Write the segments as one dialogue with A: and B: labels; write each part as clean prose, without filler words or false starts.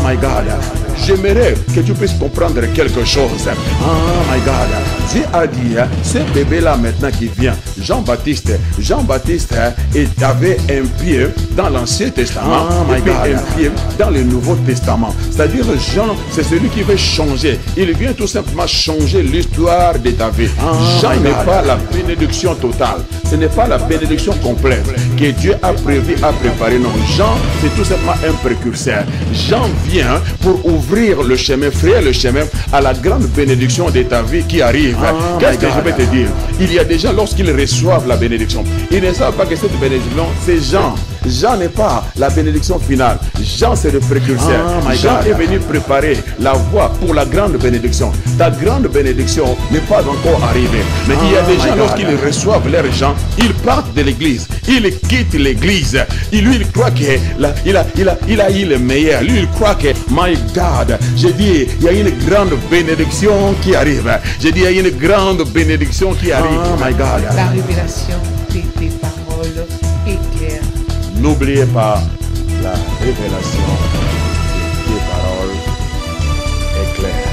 A: my God. J'aimerais que tu puisses comprendre quelque chose. Oh my God. Dieu a dit, ce bébé-là maintenant qui vient, Jean-Baptiste avait un pied dans l'Ancien Testament et puis un pied dans le Nouveau Testament. C'est-à-dire Jean, c'est celui qui veut changer. Il vient tout simplement changer l'histoire de ta vie. Jean n'est pas la bénédiction totale. Ce n'est pas la bénédiction complète que Dieu a prévu, a préparé. Non, Jean, c'est tout simplement un précurseur. Jean vient pour ouvrir le chemin, frayer le chemin à la grande bénédiction de ta vie qui arrive. Qu'est-ce que je vais te dire? Il y a des gens, lorsqu'ils reçoivent la bénédiction, ils ne savent pas que cette bénédiction, c'est Jean. Jean n'est pas la bénédiction finale. Jean, c'est le précurseur. Jean est venu préparer la voie pour la grande bénédiction. Ta grande bénédiction n'est pas encore arrivée. Mais il y a des gens, lorsqu'ils reçoivent leur Jean, ils partent de l'église. Ils quittent l'église. Lui, il croit qu'il a eu le meilleur. Lui, il croit que, my God, j'ai dit, il y a une grande bénédiction qui arrive. J'ai dit, il y a une grande bénédiction qui arrive. Oh my God.
B: La révélation des paroles est claire.
A: N'oubliez pas, la révélation des paroles est claire.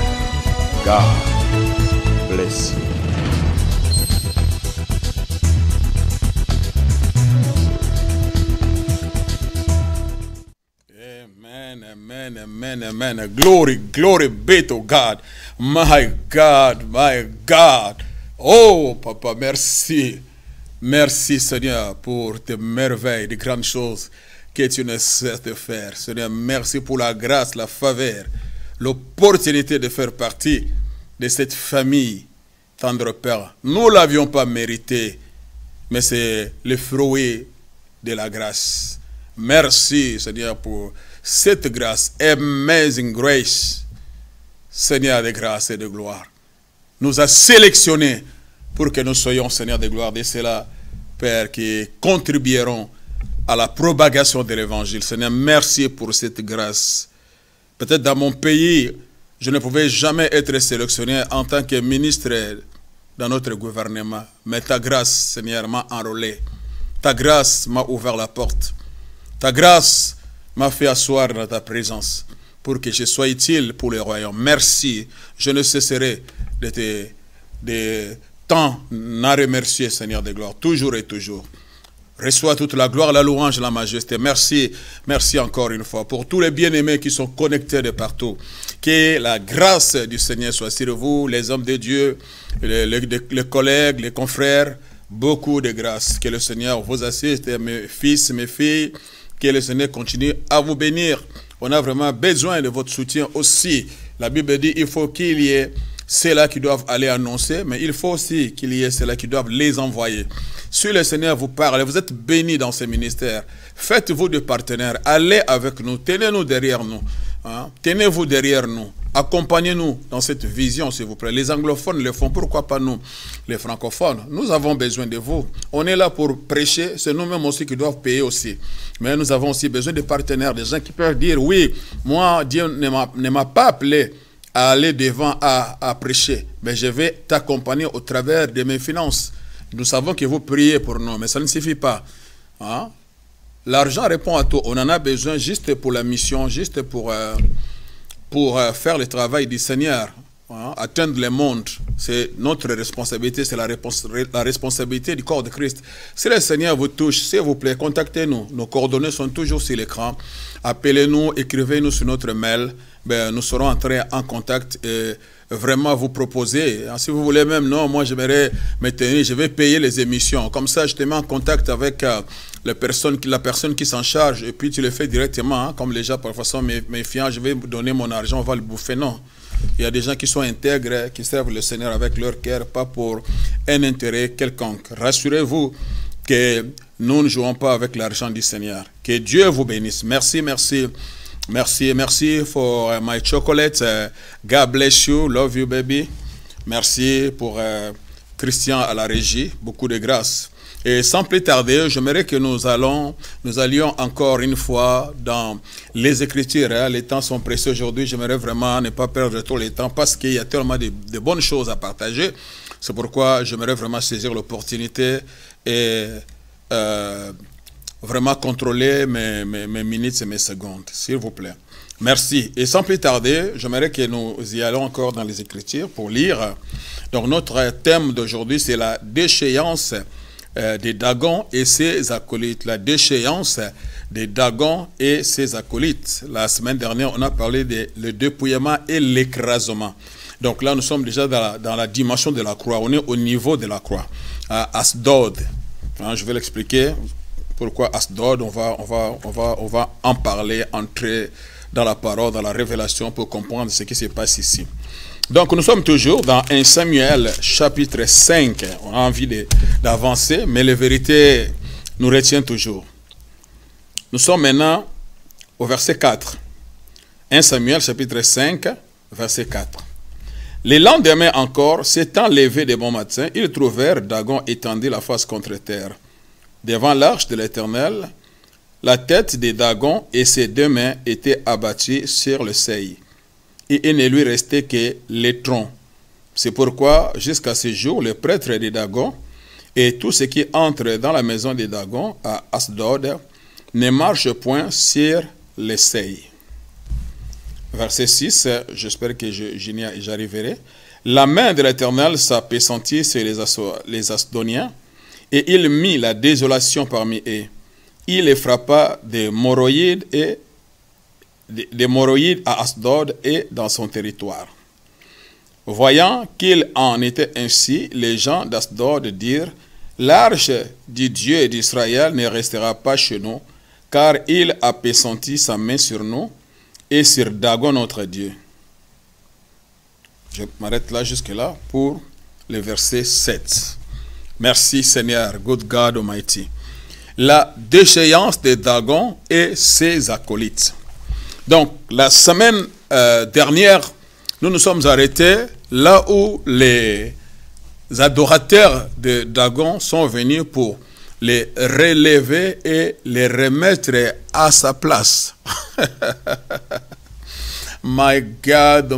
A: God bless you. Amen, amen, amen, amen. Glory, glory be to God. My God, my God. Oh, Papa, merci. Merci, Seigneur, pour tes merveilles, de grandes choses que tu ne cesses de faire. Seigneur, merci pour la grâce, la faveur, l'opportunité de faire partie de cette famille, tendre Père. Nous ne l'avions pas mérité, mais c'est le fruit de la grâce. Merci, Seigneur, pour cette grâce, amazing grace, Seigneur de grâce et de gloire. Nous a sélectionnés pour que nous soyons, Seigneur de gloire, de cela, Père, qui contribueront à la propagation de l'Évangile. Seigneur, merci pour cette grâce. Peut-être dans mon pays, je ne pouvais jamais être sélectionné en tant que ministre dans notre gouvernement. Mais ta grâce, Seigneur, m'a enrôlé. Ta grâce m'a ouvert la porte. Ta grâce m'a fait asseoir dans ta présence pour que je sois utile pour le royaume. Merci. Je ne cesserai de tant à remercier, Seigneur de gloire, toujours et toujours. Reçois toute la gloire, la louange, la majesté. Merci, merci encore une fois pour tous les bien-aimés qui sont connectés de partout. Que la grâce du Seigneur soit sur vous, les hommes de Dieu, les collègues, les confrères. Beaucoup de grâce. Que le Seigneur vous assiste, mes fils, mes filles. Que le Seigneur continue à vous bénir. On a vraiment besoin de votre soutien aussi. La Bible dit qu'il faut qu'il y ait ceux-là qui doivent aller annoncer, mais il faut aussi qu'il y ait ceux-là qui doivent les envoyer. Si le Seigneur vous parle, vous êtes bénis dans ce ministère, faites-vous des partenaires, allez avec nous, tenez-nous derrière nous, hein? Tenez-vous derrière nous, accompagnez-nous dans cette vision, s'il vous plaît. Les anglophones le font, pourquoi pas nous, les francophones? Nous avons besoin de vous. On est là pour prêcher, c'est nous-mêmes aussi qui doivent payer aussi. Mais nous avons aussi besoin de partenaires, des gens qui peuvent dire, oui, moi, Dieu ne m'a pas appelé à aller devant, à prêcher. Mais je vais t'accompagner au travers de mes finances. Nous savons que vous priez pour nous, mais ça ne suffit pas. Hein? L'argent répond à tout. On en a besoin juste pour la mission, juste pour faire le travail du Seigneur. Hein? Atteindre le monde. C'est notre responsabilité, c'est la responsabilité du corps de Christ. Si le Seigneur vous touche, s'il vous plaît, contactez-nous. Nos coordonnées sont toujours sur l'écran. Appelez-nous, écrivez-nous sur notre mail. Ben, nous serons entrés en contact et vraiment vous proposer. Si vous voulez même, non, moi j'aimerais me tenir, je vais payer les émissions. Comme ça, je te mets en contact avec la personne qui s'en charge et puis tu le fais directement. Hein, comme les gens, parfois, sont méfiants, je vais donner mon argent, on va le bouffer. Non. Il y a des gens qui sont intègres, qui servent le Seigneur avec leur cœur, pas pour un intérêt quelconque. Rassurez-vous que nous ne jouons pas avec l'argent du Seigneur. Que Dieu vous bénisse. Merci, merci. Merci for my chocolate. God bless you. Love you, baby. Merci pour Christian à la régie. Beaucoup de grâce. Et sans plus tarder, j'aimerais que nous allions encore une fois dans les Écritures. Hein. Les temps sont précieux aujourd'hui. J'aimerais vraiment ne pas perdre trop le temps parce qu'il y a tellement de bonnes choses à partager. C'est pourquoi j'aimerais vraiment saisir l'opportunité et vraiment contrôler mes minutes et mes secondes, s'il vous plaît. Merci. Et sans plus tarder, j'aimerais que nous y allons encore dans les Écritures pour lire. Donc notre thème d'aujourd'hui, c'est la déchéance des Dagon et ses acolytes. La déchéance des Dagon et ses acolytes. La semaine dernière, on a parlé le dépouillement et l'écrasement. Donc là, nous sommes déjà dans la dimension de la croix. On est au niveau de la croix. À Asdod. Hein, je vais l'expliquer. Pourquoi Asdod, on va en parler, entrer dans la parole, dans la révélation pour comprendre ce qui se passe ici. Donc nous sommes toujours dans 1 Samuel chapitre 5. On a envie d'avancer, mais les vérités nous retiennent toujours. Nous sommes maintenant au verset 4. 1 Samuel chapitre 5, verset 4. Les lendemains encore, s'étant levés de bon matin, ils trouvèrent Dagon étendu la face contre terre. Devant l'arche de l'Éternel, la tête de Dagon et ses deux mains étaient abattues sur le seuil. Et il ne lui restait que les troncs. C'est pourquoi, jusqu'à ce jour, le prêtre de Dagon et tout ce qui entre dans la maison de Dagon à Asdod ne marche point sur le seuil. Verset 6, j'espère que j'arriverai. La main de l'Éternel s'apesantit sur les Asdoniens, et il mit la désolation parmi eux. Il les frappa des Moroïdes à Asdod et dans son territoire. Voyant qu'il en était ainsi, les gens d'Asdod dirent, l'arche du Dieu d'Israël ne restera pas chez nous, car il a appesanti sa main sur nous et sur Dagon notre Dieu. Je m'arrête là jusque-là pour le verset 7. Merci Seigneur, good God Almighty. La déchéance de Dagon et ses acolytes. Donc, la semaine dernière, nous nous sommes arrêtés là où les adorateurs de Dagon sont venus pour les relever et les remettre à sa place. My God,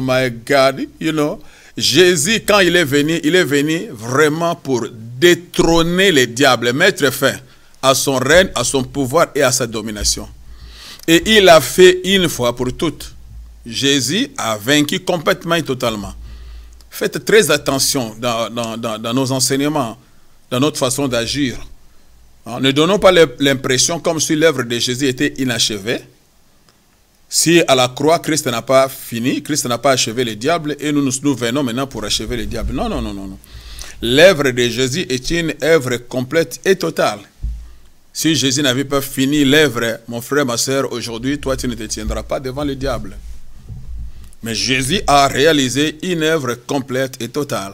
A: you know, Jésus, quand il est venu vraiment pour détrôner les diables, mettre fin à son règne, à son pouvoir et à sa domination. Et il a fait une fois pour toutes. Jésus a vaincu complètement et totalement. Faites très attention dans nos enseignements, dans notre façon d'agir. Ne donnons pas l'impression comme si l'œuvre de Jésus était inachevée. Si à la croix, Christ n'a pas fini, Christ n'a pas achevé le diable et nous venons maintenant pour achever le diable. Non, non, non, non, non. L'œuvre de Jésus est une œuvre complète et totale. Si Jésus n'avait pas fini l'œuvre, mon frère, ma soeur, aujourd'hui, toi, tu ne te tiendras pas devant le diable. Mais Jésus a réalisé une œuvre complète et totale.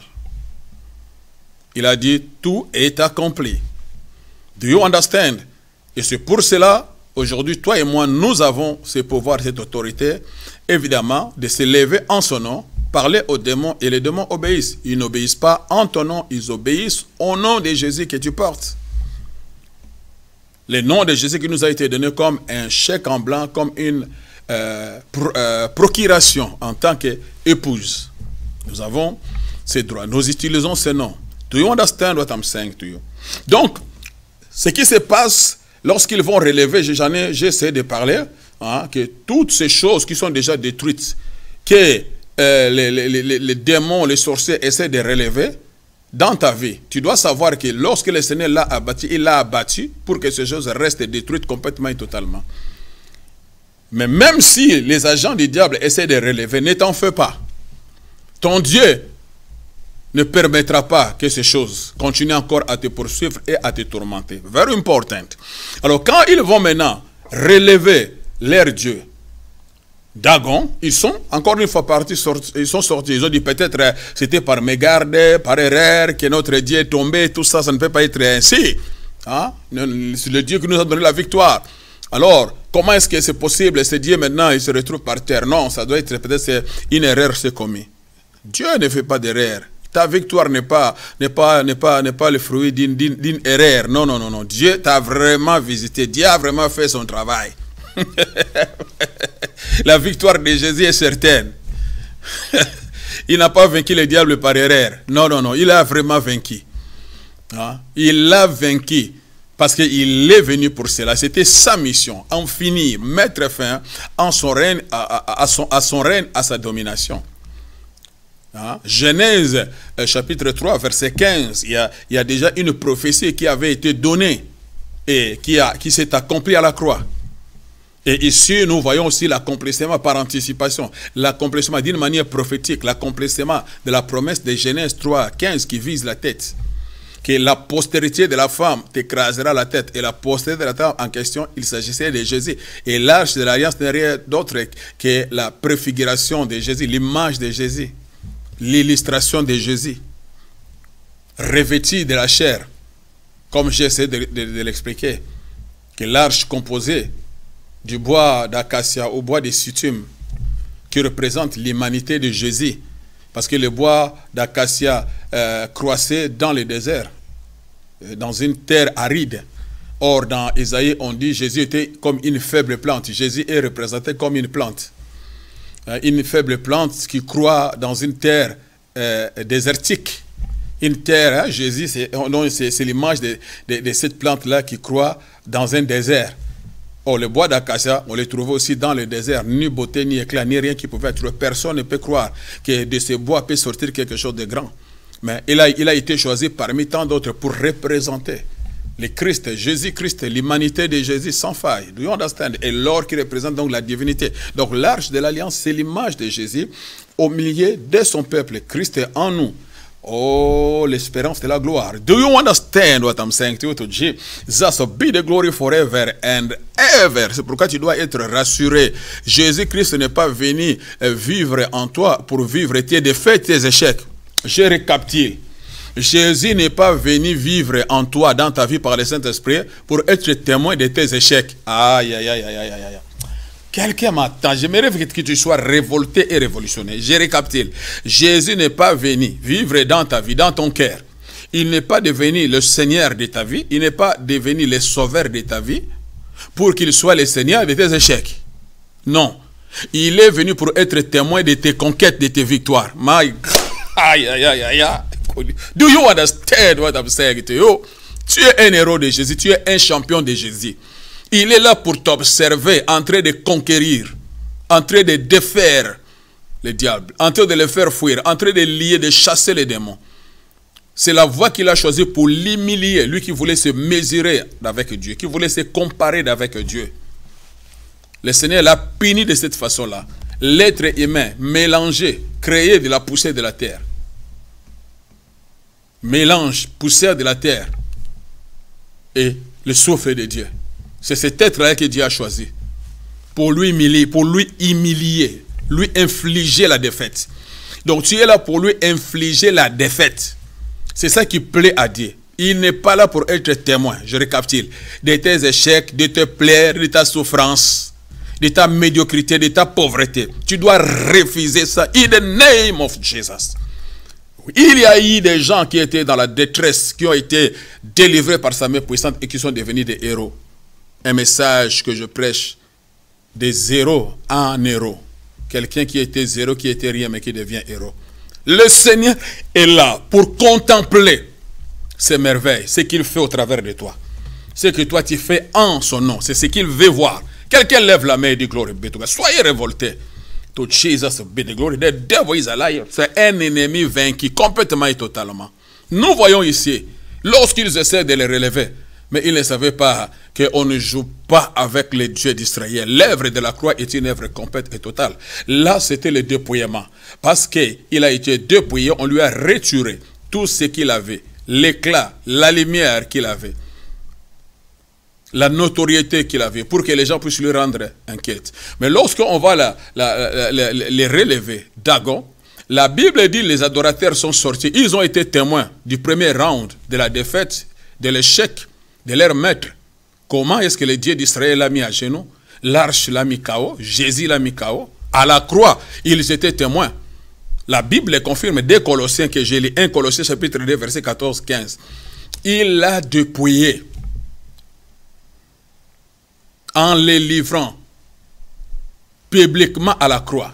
A: Il a dit, tout est accompli. Do you understand? Et c'est pour cela, aujourd'hui, toi et moi, nous avons ce pouvoir, cette autorité, évidemment, de se lever en son nom, parler aux démons, et les démons obéissent. Ils n'obéissent pas en ton nom, ils obéissent au nom de Jésus que tu portes. Le nom de Jésus qui nous a été donné comme un chèque en blanc, comme une procuration en tant qu'épouse. Nous avons ces droits, nous utilisons ces noms. Do you understand what I'm saying to you? Donc, ce qui se passe lorsqu'ils vont relever, j'ai essayé de parler, hein, que toutes ces choses qui sont déjà détruites, que les démons, les sorciers essaient de relever dans ta vie, tu dois savoir que lorsque le Seigneur l'a abattu, il l'a abattu pour que ces choses restent détruites complètement et totalement. Mais même si les agents du diable essaient de relever, ne t'en fais pas. Ton Dieu ne permettra pas que ces choses continuent encore à te poursuivre et à te tourmenter. Very important. Alors quand ils vont maintenant relever leur Dieu, Dagon, ils sont encore une fois partis, ils sont sortis. Ils ont dit peut-être c'était par mégarde, par erreur que notre Dieu est tombé, tout ça, ça ne peut pas être ainsi. Hein? C'est le Dieu qui nous a donné la victoire. Alors, comment est-ce que c'est possible? Ce Dieu maintenant, il se retrouve par terre. Non, ça doit être peut-être une erreur c'est commis. Dieu ne fait pas d'erreur. Ta victoire n'est pas le fruit d'une erreur. Non, non, non, non. Dieu t'a vraiment visité. Dieu a vraiment fait son travail. La victoire de Jésus est certaine. Il n'a pas vaincu le diable par erreur. Non, non, non. Il a vraiment vaincu. Hein? Il l'a vaincu Parce qu'il est venu pour cela. C'était sa mission. En finir, mettre fin à son règne, à son règne, à sa domination. Hein? Genèse chapitre 3, verset 15. Il y a déjà une prophétie qui avait été donnée et qui s'est accomplie à la croix. Et ici, nous voyons aussi l'accomplissement par anticipation, l'accomplissement d'une manière prophétique, l'accomplissement de la promesse de Genèse 3, 15 qui vise la tête. Que la postérité de la femme t'écrasera la tête. Et la postérité de la femme en question, il s'agissait de Jésus. Et l'arche de l'alliance n'est rien d'autre que la préfiguration de Jésus, l'image de Jésus, l'illustration de Jésus, revêtie de la chair, comme j'essaie de l'expliquer, que l'arche composée du bois d'acacia au bois de sittim, qui représente l'humanité de Jésus, parce que le bois d'acacia croissait dans le désert, dans une terre aride. Or, dans Isaïe, on dit Jésus était comme une faible plante. Jésus est représenté comme une plante. Une faible plante qui croît dans une terre désertique. Une terre, hein, Jésus, c'est l'image de cette plante-là qui croît dans un désert. Or, le bois d'acacia, on le trouve aussi dans le désert. Ni beauté, ni éclat, ni rien qui pouvait être. Personne ne peut croire que de ce bois peut sortir quelque chose de grand. Mais il a été choisi parmi tant d'autres pour représenter le Christ, Jésus-Christ, l'humanité de Jésus sans faille. Do you understand? Et l'or qui représente donc la divinité. Donc, l'arche de l'alliance, c'est l'image de Jésus au milieu de son peuple. Christ est en nous. Oh, l'espérance de la gloire. Do you understand what I'm saying to you? To Jesus be the glory forever and ever. C'est pourquoi tu dois être rassuré. Jésus-Christ n'est pas venu vivre en toi pour vivre tes défaites, tes échecs. Je récapitule. Jésus n'est pas venu vivre en toi, dans ta vie par le Saint-Esprit, pour être témoin de tes échecs. Aïe, aïe, aïe, aïe, aïe, aïe. Quelqu'un m'attend. J'aimerais que tu sois révolté et révolutionné. Je récapitule. Jésus n'est pas venu vivre dans ta vie, dans ton cœur. Il n'est pas devenu le Seigneur de ta vie. Il n'est pas devenu le sauveur de ta vie pour qu'il soit le Seigneur de tes échecs. Non. Il est venu pour être témoin de tes conquêtes, de tes victoires. My God. Aïe, aïe, aïe, aïe, aïe. Do you understand what I'm saying to you? Tu es un héros de Jésus. Tu es un champion de Jésus. Il est là pour t'observer, en train de conquérir, en train de défaire le diable, en train de le faire fuir, en train de lier, de chasser les démons. C'est la voie qu'il a choisie pour l'humilier, lui qui voulait se mesurer avec Dieu, qui voulait se comparer avec Dieu. Le Seigneur l'a puni de cette façon-là. L'être humain mélangé, créé de la poussière de la terre. Mélange, poussière de la terre et le souffle de Dieu. C'est cet être-là que Dieu a choisi pour lui humilier, lui infliger la défaite. Donc tu es là pour lui infliger la défaite. C'est ça qui plaît à Dieu. Il n'est pas là pour être témoin, je récapitule, de tes échecs, de te plaire, de ta souffrance, de ta médiocrité, de ta pauvreté. Tu dois refuser ça. In the name of Jesus. Il y a eu des gens qui étaient dans la détresse, qui ont été délivrés par sa main puissante et qui sont devenus des héros. Un message que je prêche, des zéros en héros. Quelqu'un qui était zéro, qui était rien, mais qui devient héros. Le Seigneur est là pour contempler ces merveilles, ce qu'il fait au travers de toi. Ce que toi tu fais en son nom, c'est ce qu'il veut voir. Quelqu'un lève la main et dit glory be to God. Soyez révoltés. To Jesus be the glory. The devil is a liar. C'est un ennemi vaincu complètement et totalement. Nous voyons ici, lorsqu'ils essaient de le relever, mais ils ne savaient pas qu'on ne joue pas avec les dieux d'Israël. L'œuvre de la croix est une œuvre complète et totale. Là, c'était le dépouillement. Parce qu'il a été dépouillé, on lui a retiré tout ce qu'il avait. L'éclat, la lumière qu'il avait. La notoriété qu'il avait, pour que les gens puissent lui rendre inquiète. Mais lorsqu'on va les relever, Dagon, la Bible dit que les adorateurs sont sortis. Ils ont été témoins du premier round, de la défaite, de l'échec de leur maître. Comment est-ce que le Dieu d'Israël l'a mis à genoux? L'arche l'a mis KO, Jésus l'a mis KO. À la croix, ils étaient témoins. La Bible confirme dès Colossiens que j'ai lu, 1 Colossiens chapitre 2, verset 14-15. Il l'a dépouillé en les livrant publiquement à la croix.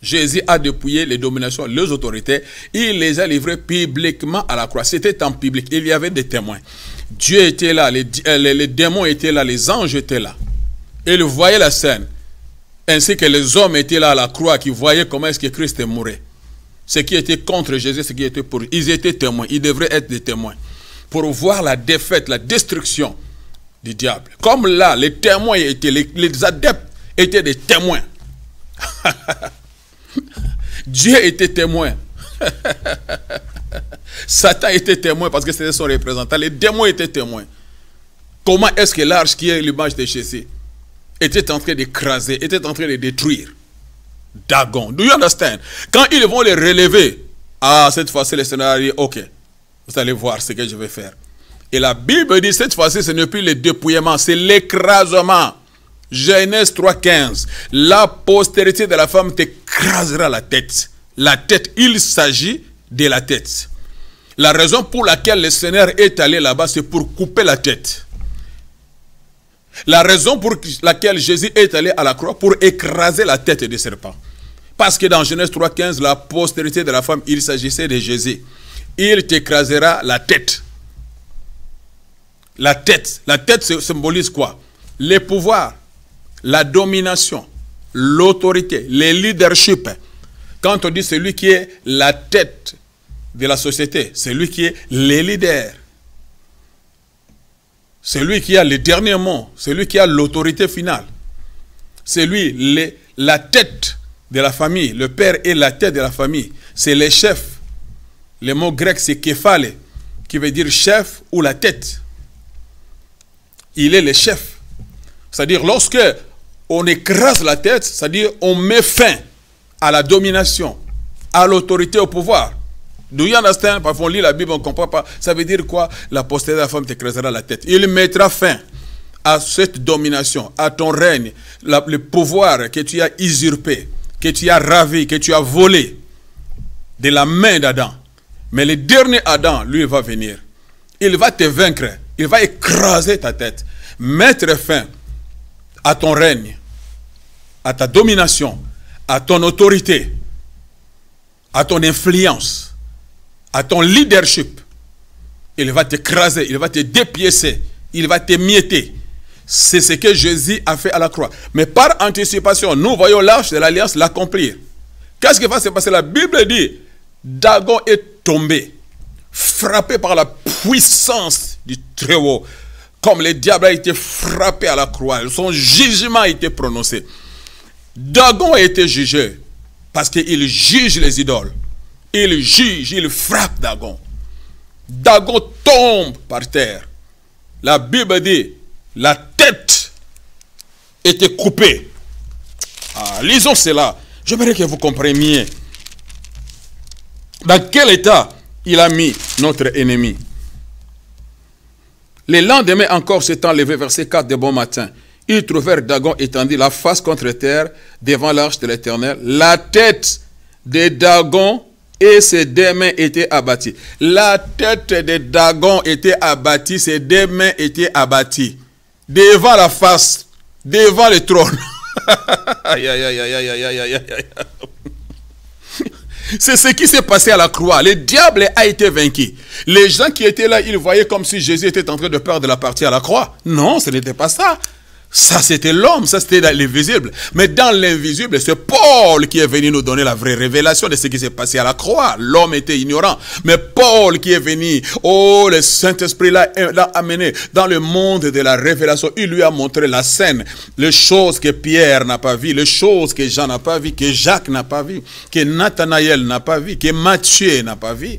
A: Jésus a dépouillé les dominations, les autorités. Il les a livrés publiquement à la croix. C'était en public. Il y avait des témoins. Dieu était là, les démons étaient là, les anges étaient là. Et ils voyaient la scène. Ainsi que les hommes étaient là à la croix, qui voyaient comment est-ce que Christ mourait. Ceux qui étaient contre Jésus, ceux qui étaient pour lui. Ils étaient témoins, ils devraient être des témoins. Pour voir la défaite, la destruction du diable. Comme là, les témoins étaient, les adeptes étaient des témoins. Dieu était témoin. Satan était témoin parce que c'était son représentant. Les démons étaient témoins. Comment est-ce que l'arche qui est l'image de Jésus était en train d'écraser, était en train de détruire Dagon? Do you understand? Quand ils vont les relever, cette fois-ci le Seigneur dit, ok, vous allez voir ce que je vais faire. Et la Bible dit, cette fois-ci, ce n'est plus le dépouillement, c'est l'écrasement. Genèse 3,15. La postérité de la femme t'écrasera la tête. La tête, il s'agit de la tête. La raison pour laquelle le Seigneur est allé là-bas, c'est pour couper la tête. La raison pour laquelle Jésus est allé à la croix, pour écraser la tête des serpents. Parce que dans Genèse 3,15, la postérité de la femme, il s'agissait de Jésus. Il t'écrasera la tête. La tête symbolise quoi? Les pouvoirs, la domination, l'autorité, le leadership. Quand on dit celui qui est la tête de la société, c'est lui qui est le leader. C'est lui qui a le dernier mot, c'est lui qui a l'autorité finale. C'est lui, la tête de la famille. Le père est la tête de la famille. C'est le chef. Le mot grec, c'est képhale, qui veut dire chef ou la tête. Il est le chef. C'est-à-dire, lorsque on écrase la tête, c'est-à-dire on met fin à la domination, à l'autorité, au pouvoir. Do you understand? Parfois on lit la Bible, on ne comprend pas. Ça veut dire quoi? La postérité de la femme t'écrasera la tête. Il mettra fin à cette domination, à ton règne, le pouvoir que tu as usurpé, que tu as ravi, que tu as volé de la main d'Adam. Mais le dernier Adam, lui, va venir. Il va te vaincre. Il va écraser ta tête. Mettre fin à ton règne, à ta domination, à ton autorité, à ton influence, à ton leadership. Il va t'écraser, il va te dépiécer, il va te mietter. C'est ce que Jésus a fait à la croix. Mais par anticipation, nous voyons l'arche de l'alliance l'accomplir. Qu'est-ce qui va se passer? La Bible dit, Dagon est tombé, frappé par la puissance du Très-Haut. Comme le diable a été frappé à la croix, son jugement a été prononcé. Dagon a été jugé parce qu'il juge les idoles. Il juge, il frappe Dagon. Dagon tombe par terre. La Bible dit, la tête était coupée. Lisons cela. J'aimerais que vous compreniez dans quel état il a mis notre ennemi. Le lendemain encore s'étant levé, verset 4 de bon matin, ils trouvèrent Dagon étendu la face contre terre devant l'arche de l'Éternel. La tête de Dagon et ses deux mains étaient abattues. La tête de Dagon était abattue, ses deux mains étaient abattues. Devant la face, devant le trône. Aïe, aïe, aïe, aïe, aïe, aïe, aïe, aïe. C'est ce qui s'est passé à la croix. Le diable a été vaincu. Les gens qui étaient là, ils voyaient comme si Jésus était en train de perdre la partie à la croix. Non, ce n'était pas ça. Ça, c'était l'homme, ça, c'était l'invisible. Mais dans l'invisible, c'est Paul qui est venu nous donner la vraie révélation de ce qui s'est passé à la croix. L'homme était ignorant. Mais Paul qui est venu, oh, le Saint-Esprit l'a amené dans le monde de la révélation. Il lui a montré la scène, les choses que Pierre n'a pas vues, les choses que Jean n'a pas vues, que Jacques n'a pas vues, que Nathanaël n'a pas vues, que Matthieu n'a pas vues.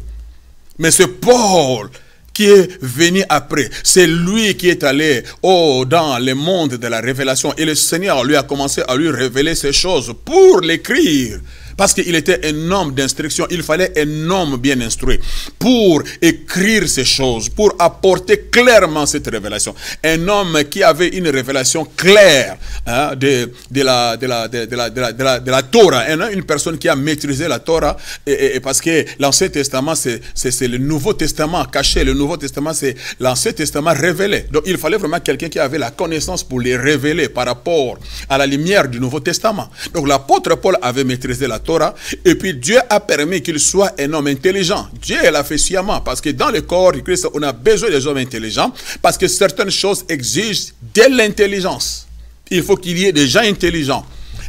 A: Mais c'est Paul qui est venu après. C'est lui qui est allé dans le monde de la révélation. Et le Seigneur lui a commencé à lui révéler ces choses pour l'écrire. Parce qu'il était un homme d'instruction. Il fallait un homme bien instruit pour écrire ces choses, pour apporter clairement cette révélation. Un homme qui avait une révélation claire de la Torah. Une personne qui a maîtrisé la Torah. Et parce que l'Ancien Testament, c'est le Nouveau Testament caché. Le Nouveau Testament, c'est l'Ancien Testament révélé. Donc il fallait vraiment quelqu'un qui avait la connaissance pour les révéler par rapport à la lumière du Nouveau Testament. Donc l'apôtre Paul avait maîtrisé la Torah. Et puis Dieu a permis qu'il soit un homme intelligent. Dieu l'a fait sciemment, parce que dans le corps du Christ, on a besoin des hommes intelligents, parce que certaines choses exigent de l'intelligence. Il faut qu'il y ait des gens intelligents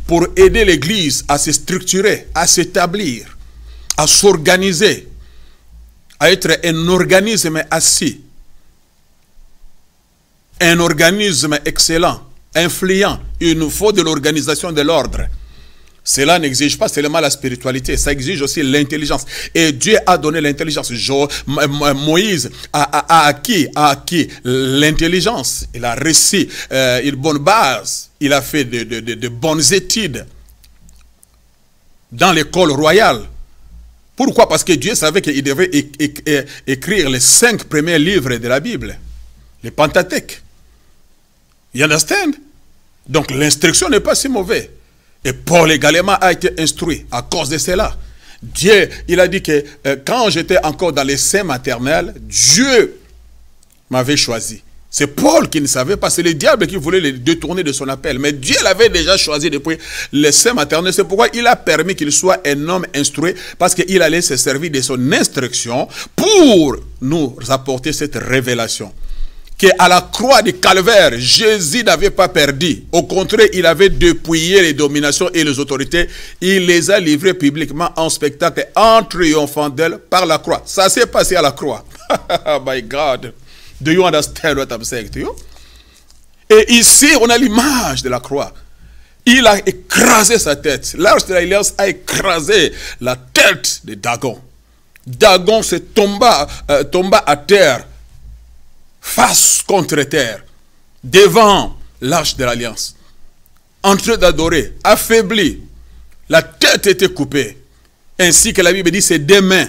A: pour aider l'Église à se structurer, à s'établir, à s'organiser, à être un organisme assis, un organisme excellent, influent. Il nous faut de l'organisation de l'ordre. Cela n'exige pas seulement la spiritualité, ça exige aussi l'intelligence. Et Dieu a donné l'intelligence. Moïse a acquis l'intelligence. Il a reçu une bonne base. Il a fait de bonnes études dans l'école royale. Pourquoi? Parce que Dieu savait qu'il devait écrire les 5 premiers livres de la Bible. Les Pentateuque. You understand? Donc l'instruction n'est pas si mauvaise. Et Paul également a été instruit à cause de cela. Dieu, il a dit que quand j'étais encore dans les seins maternels, Dieu m'avait choisi. C'est Paul qui ne savait pas, c'est le diable qui voulait le détourner de son appel. Mais Dieu l'avait déjà choisi depuis les seins maternels. C'est pourquoi il a permis qu'il soit un homme instruit, parce qu'il allait se servir de son instruction pour nous apporter cette révélation. Qu'à la croix du calvaire, Jésus n'avait pas perdu. Au contraire, il avait dépouillé les dominations et les autorités. Il les a livrées publiquement en spectacle, en triomphant d'elles par la croix. Ça s'est passé à la croix. Oh my God. Do you understand what I'm saying to you? Et ici, on a l'image de la croix. Il a écrasé sa tête. L'arche de l'alliance a écrasé la tête de Dagon. Dagon se tomba à terre, face contre terre, devant l'arche de l'alliance, en train d'adorer, affaibli. La tête était coupée. Ainsi que la Bible dit, c'est des mains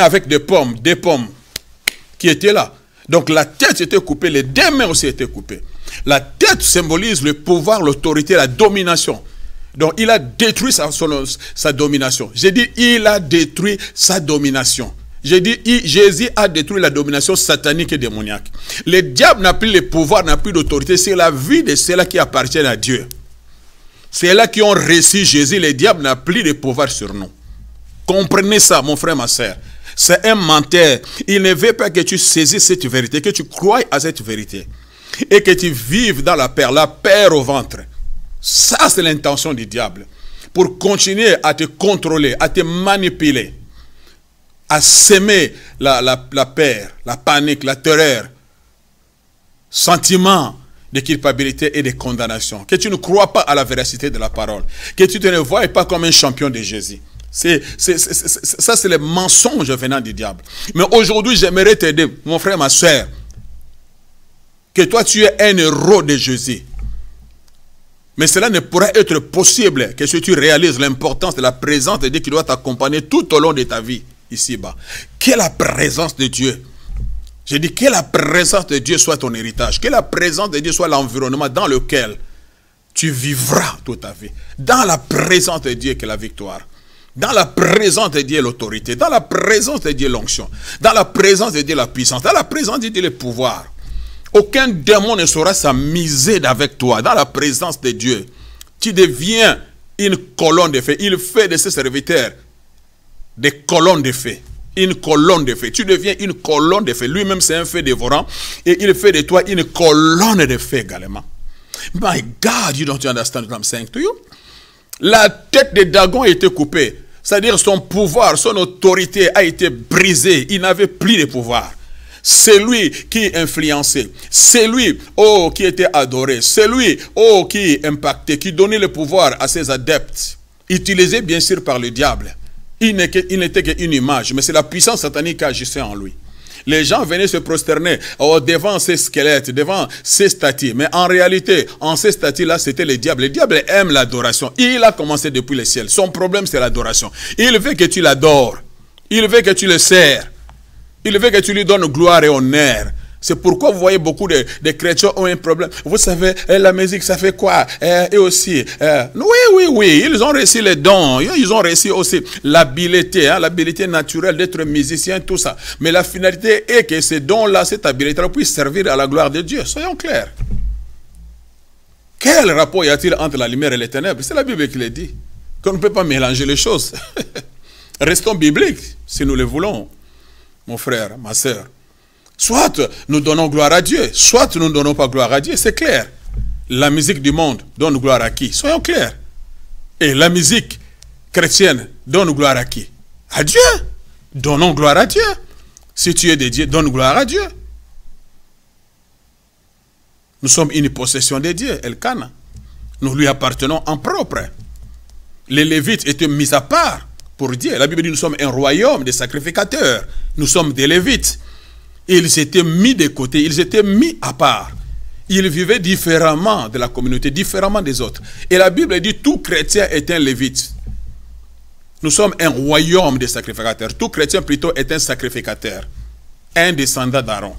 A: avec des pommes qui étaient là. Donc la tête était coupée, les 2 mains aussi étaient coupées. La tête symbolise le pouvoir, l'autorité, la domination. Donc il a détruit sa domination. J'ai dit, il a détruit sa domination. J'ai dit, Jésus a détruit la domination satanique et démoniaque. Le diable n'a plus le pouvoir, n'a plus d'autorité. C'est la vie de ceux-là qui appartiennent à Dieu. Ceux-là qui ont reçu Jésus, le diable n'a plus de pouvoir sur nous. Comprenez ça, mon frère, ma soeur. C'est un menteur. Il ne veut pas que tu saisisses cette vérité, que tu croies à cette vérité. Et que tu vives dans la paix au ventre. Ça, c'est l'intention du diable. Pour continuer à te contrôler, à te manipuler, à s'aimer la peur, la panique, la terreur, sentiment de culpabilité et de condamnation. Que tu ne crois pas à la véracité de la parole. Que tu ne te vois pas comme un champion de Jésus. Ça, c'est le mensonge venant du diable. Mais aujourd'hui, j'aimerais t'aider, mon frère, ma soeur, que toi, tu es un héros de Jésus. Mais cela ne pourra être possible que si tu réalises l'importance de la présence de Dieu qui doit t'accompagner tout au long de ta vie. Ici-bas. Que la présence de Dieu, je dis que la présence de Dieu soit ton héritage, que la présence de Dieu soit l'environnement dans lequel tu vivras toute ta vie. Dans la présence de Dieu qu'est la victoire. Dans la présence de Dieu l'autorité. Dans la présence de Dieu l'onction. Dans la présence de Dieu la puissance. Dans la présence de Dieu le pouvoir. Aucun démon ne saura s'amuser avec toi. Dans la présence de Dieu, tu deviens une colonne de feu. Il fait de ses serviteurs des colonnes de feu. Une colonne de feu. Tu deviens une colonne de feu. Lui-même, c'est un feu dévorant. Et il fait de toi une colonne de feu également. My God, you don't understand what I'm saying to you? La tête de Dagon a été coupée. C'est-à-dire son pouvoir, son autorité a été brisée. Il n'avait plus de pouvoir. C'est lui qui influençait. C'est lui, qui était adoré. C'est lui, qui impactait, qui donnait le pouvoir à ses adeptes. Utilisé bien sûr par le diable. Il n'était qu'une image, mais c'est la puissance satanique qui agissait en lui. Les gens venaient se prosterner devant ces squelettes, devant ces statues. Mais en réalité, en ces statues-là, c'était le diable. Le diable aime l'adoration. Il a commencé depuis le ciel. Son problème, c'est l'adoration. Il veut que tu l'adores. Il veut que tu le sers. Il veut que tu lui donnes gloire et honneur. C'est pourquoi vous voyez beaucoup de chrétiens ont un problème. Vous savez, la musique, ça fait quoi? Et aussi, oui, ils ont reçu les dons. Ils ont reçu aussi l'habileté, l'habileté naturelle d'être musicien, tout ça. Mais la finalité est que ces dons-là, cette habileté-là, puissent servir à la gloire de Dieu. Soyons clairs. Quel rapport y a-t-il entre la lumière et les ténèbres? C'est la Bible qui le dit. qu'on ne peut pas mélanger les choses. Restons bibliques, si nous le voulons, mon frère, ma soeur. Soit nous donnons gloire à Dieu, soit nous ne donnons pas gloire à Dieu, c'est clair. La musique du monde donne gloire à qui? Soyons clairs. Et la musique chrétienne donne gloire à qui? À Dieu. Donnons gloire à Dieu. Si tu es de Dieu, donne gloire à Dieu. Nous sommes une possession de Dieu, Elkana. Nous lui appartenons en propre. Les Lévites étaient mis à part pour Dieu. La Bible dit nous sommes un royaume de sacrificateurs. Nous sommes des Lévites. Ils étaient mis de côté, ils étaient mis à part. Ils vivaient différemment de la communauté, différemment des autres. Et la Bible dit tout chrétien est un Lévite. Nous sommes un royaume de sacrificateurs. Tout chrétien plutôt est un sacrificateur. Un descendant d'Aaron.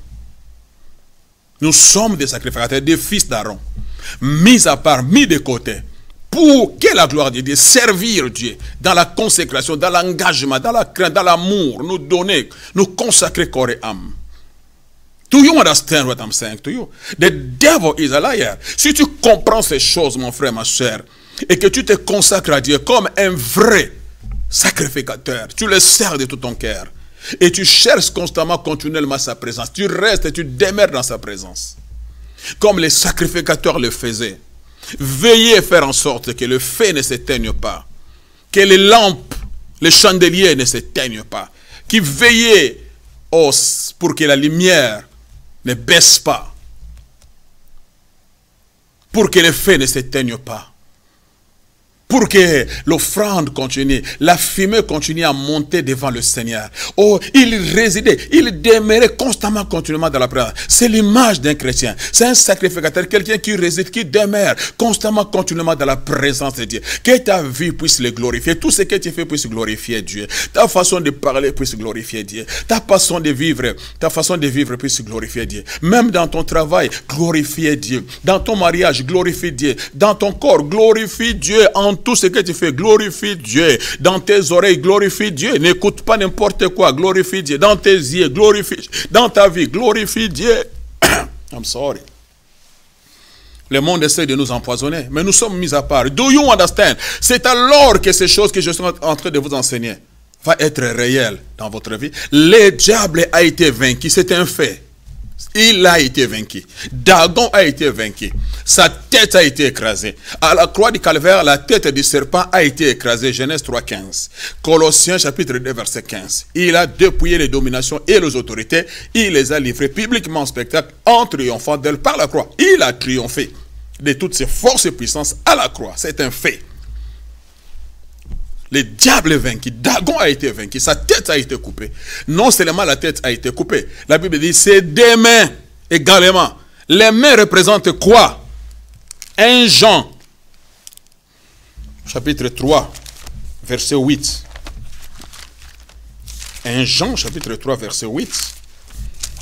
A: Nous sommes des sacrificateurs, des fils d'Aaron. Mis à part, mis de côté. Pour que la gloire de Dieu, servir Dieu dans la consécration, dans l'engagement, dans la crainte, dans l'amour, nous donner, nous consacrer corps et âme. Do you understand what I'm saying to you? The devil is a liar. Si tu comprends ces choses, mon frère, ma soeur, et que tu te consacres à Dieu comme un vrai sacrificateur, tu le sers de tout ton cœur, et tu cherches constamment, continuellement sa présence, tu restes et tu demeures dans sa présence, comme les sacrificateurs le faisaient. Veillez à faire en sorte que le feu ne s'éteigne pas, que les lampes, les chandeliers ne s'éteignent pas, qui veillez pour que la lumière ne baisse pas, pour que le feu ne s'éteigne pas, pour que l'offrande continue, la fumée continue à monter devant le Seigneur. Oh, il résidait, il demeurait constamment, continuellement dans la présence. C'est l'image d'un chrétien. C'est un sacrificateur, quelqu'un qui réside, qui demeure constamment, continuellement dans la présence de Dieu. Que ta vie puisse le glorifier. Tout ce que tu fais puisse glorifier Dieu. Ta façon de parler puisse glorifier Dieu. Ta façon de vivre puisse glorifier Dieu. Même dans ton travail, glorifier Dieu. Dans ton mariage, glorifie Dieu. Dans ton corps, glorifie Dieu. En tout ce que tu fais, glorifie Dieu. Dans tes oreilles, glorifie Dieu. N'écoute pas n'importe quoi, glorifie Dieu. Dans tes yeux, glorifie. Dans ta vie, glorifie Dieu. I'm sorry. Le monde essaie de nous empoisonner, mais nous sommes mis à part. Do you understand? C'est alors que ces choses que je suis en train de vous enseigner va être réelles dans votre vie. Le diable a été vaincu, c'est un fait. Il a été vaincu. Dagon a été vaincu. Sa tête a été écrasée. À la croix du calvaire, la tête du serpent a été écrasée. Genèse 3,15. Colossiens chapitre 2, verset 15. Il a dépouillé les dominations et les autorités. Il les a livrées publiquement en spectacle en triomphant d'elles par la croix. Il a triomphé de toutes ses forces et puissances à la croix. C'est un fait. Le diable est vaincu. Dagon a été vaincu. Sa tête a été coupée. Non seulement la tête a été coupée. La Bible dit c'est des mains également. Les mains représentent quoi? 1 Jean chapitre 3 verset 8. 1 Jean chapitre 3 verset 8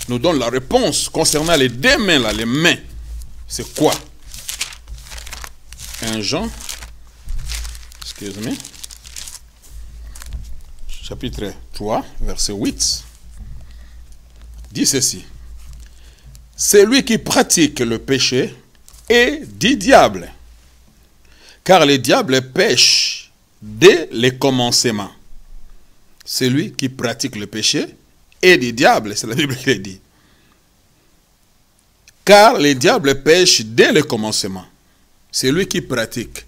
A: nous donne la réponse concernant les deux mains là. Les mains, c'est quoi? 1 Jean, excusez-moi, chapitre 3, verset 8, dit ceci. Celui qui pratique le péché est du diable, car le diable pêche dès le commencement. Celui qui pratique le péché est du diable, c'est la Bible qui le dit. Car le diable pêche dès le commencement. Celui qui pratique.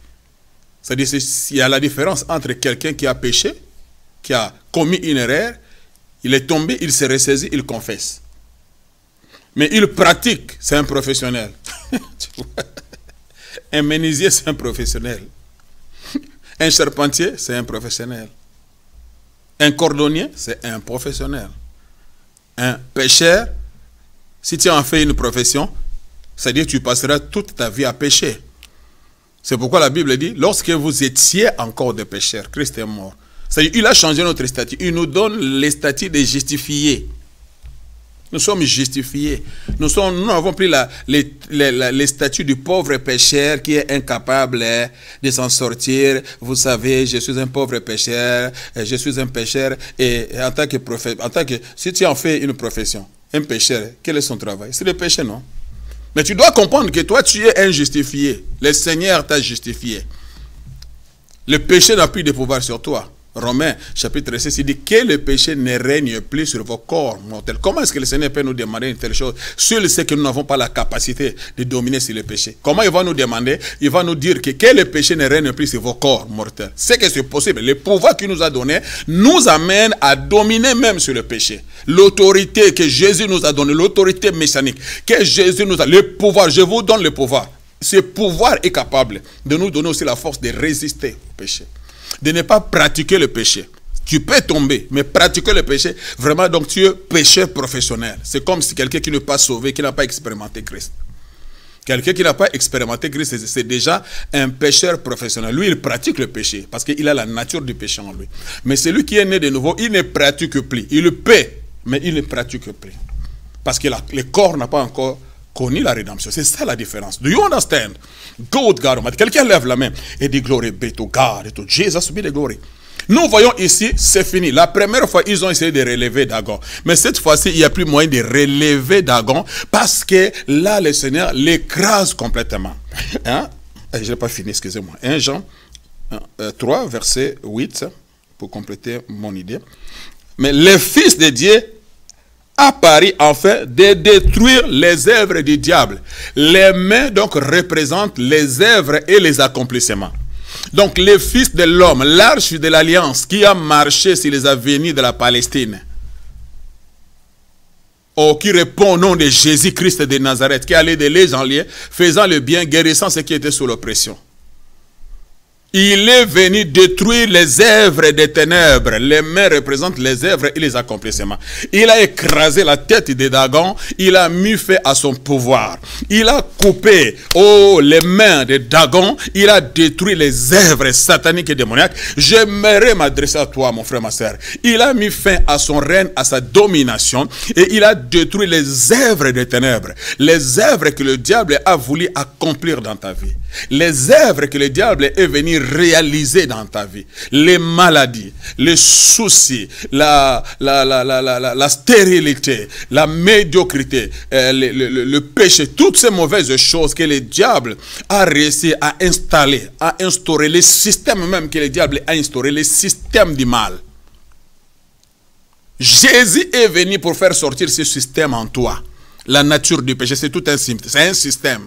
A: C'est-à-dire qu'il y a la différence entre quelqu'un qui a péché, qui a commis une erreur, il est tombé, il se ressaisit, il confesse. Mais il pratique, c'est un professionnel. Un menuisier, c'est un professionnel. Un charpentier, c'est un professionnel. Un cordonnier, c'est un professionnel. Un pêcheur, si tu en fais une profession, c'est-à-dire que tu passeras toute ta vie à pécher. C'est pourquoi la Bible dit, lorsque vous étiez encore des pécheurs, Christ est mort. C'est-à-dire, il a changé notre statut. Il nous donne le statut de justifiés. Nous sommes justifiés. Nous n'avons plus les statuts du pauvre pécheur qui est incapable de s'en sortir. Vous savez, je suis un pauvre pécheur, je suis un pécheur. Et en tant que prophète, si tu en fais une profession, un pécheur, quel est son travail? C'est le péché, non? Mais tu dois comprendre que toi, tu es un justifié. Le Seigneur t'a justifié. Le péché n'a plus de pouvoir sur toi. Romains, chapitre 6, il dit que le péché ne règne plus sur vos corps mortels. Comment est-ce que le Seigneur peut nous demander une telle chose? Seul sait que nous n'avons pas la capacité de dominer sur le péché. Comment il va nous demander? Il va nous dire que le péché ne règne plus sur vos corps mortels. C'est que c'est possible. Le pouvoir qu'il nous a donné nous amène à dominer même sur le péché. L'autorité que Jésus nous a donnée, l'autorité messianique que Jésus nous a, le pouvoir, je vous donne le pouvoir. Ce pouvoir est capable de nous donner aussi la force de résister au péché. De ne pas pratiquer le péché. Tu peux tomber, mais pratiquer le péché, vraiment, donc tu es pécheur professionnel. C'est comme si quelqu'un qui n'est pas sauvé, qui n'a pas expérimenté Christ. Quelqu'un qui n'a pas expérimenté Christ, c'est déjà un pécheur professionnel. Lui, il pratique le péché, parce qu'il a la nature du péché en lui. Mais celui qui est né de nouveau, il ne pratique plus. Il le paie, mais il ne pratique plus. Parce que le corps n'a pas encore connu la rédemption. C'est ça la différence. Do you understand? Good God Almighty. Quelqu'un lève la main et dit glory be to God, to Jesus be the glory. Nous voyons ici, c'est fini. La première fois, ils ont essayé de relever Dagon. Mais cette fois-ci, il n'y a plus moyen de relever Dagon parce que là, le Seigneur l'écrase complètement. Hein? Je n'ai pas fini, excusez-moi. 1 Jean 3, verset 8, pour compléter mon idée. Mais le Fils de Dieu a paru enfin de détruire les œuvres du diable. Les mains donc représentent les œuvres et les accomplissements. Donc le Fils de l'homme, l'arche de l'alliance qui a marché sur les avenirs de la Palestine, qui répond au nom de Jésus-Christ de Nazareth, qui allait de les enlier, faisant le bien, guérissant ceux qui étaient sous l'oppression. Il est venu détruire les œuvres des ténèbres. Les mains représentent les œuvres et les accomplissements. Il a écrasé la tête de Dagon. Il a mis fin à son pouvoir. Il a coupé les mains de Dagon. Il a détruit les œuvres sataniques et démoniaques. J'aimerais m'adresser à toi, mon frère, ma soeur. Il a mis fin à son règne, à sa domination. Et il a détruit les œuvres des ténèbres. Les œuvres que le diable a voulu accomplir dans ta vie. Les œuvres que le diable est venu réaliser dans ta vie, les maladies, les soucis, la stérilité, la médiocrité, le péché, toutes ces mauvaises choses que le diable a réussi à installer, à instaurer, les systèmes même que le diable a instauré, les systèmes du mal. Jésus est venu pour faire sortir ce système en toi. La nature du péché, c'est tout un système. C'est un système.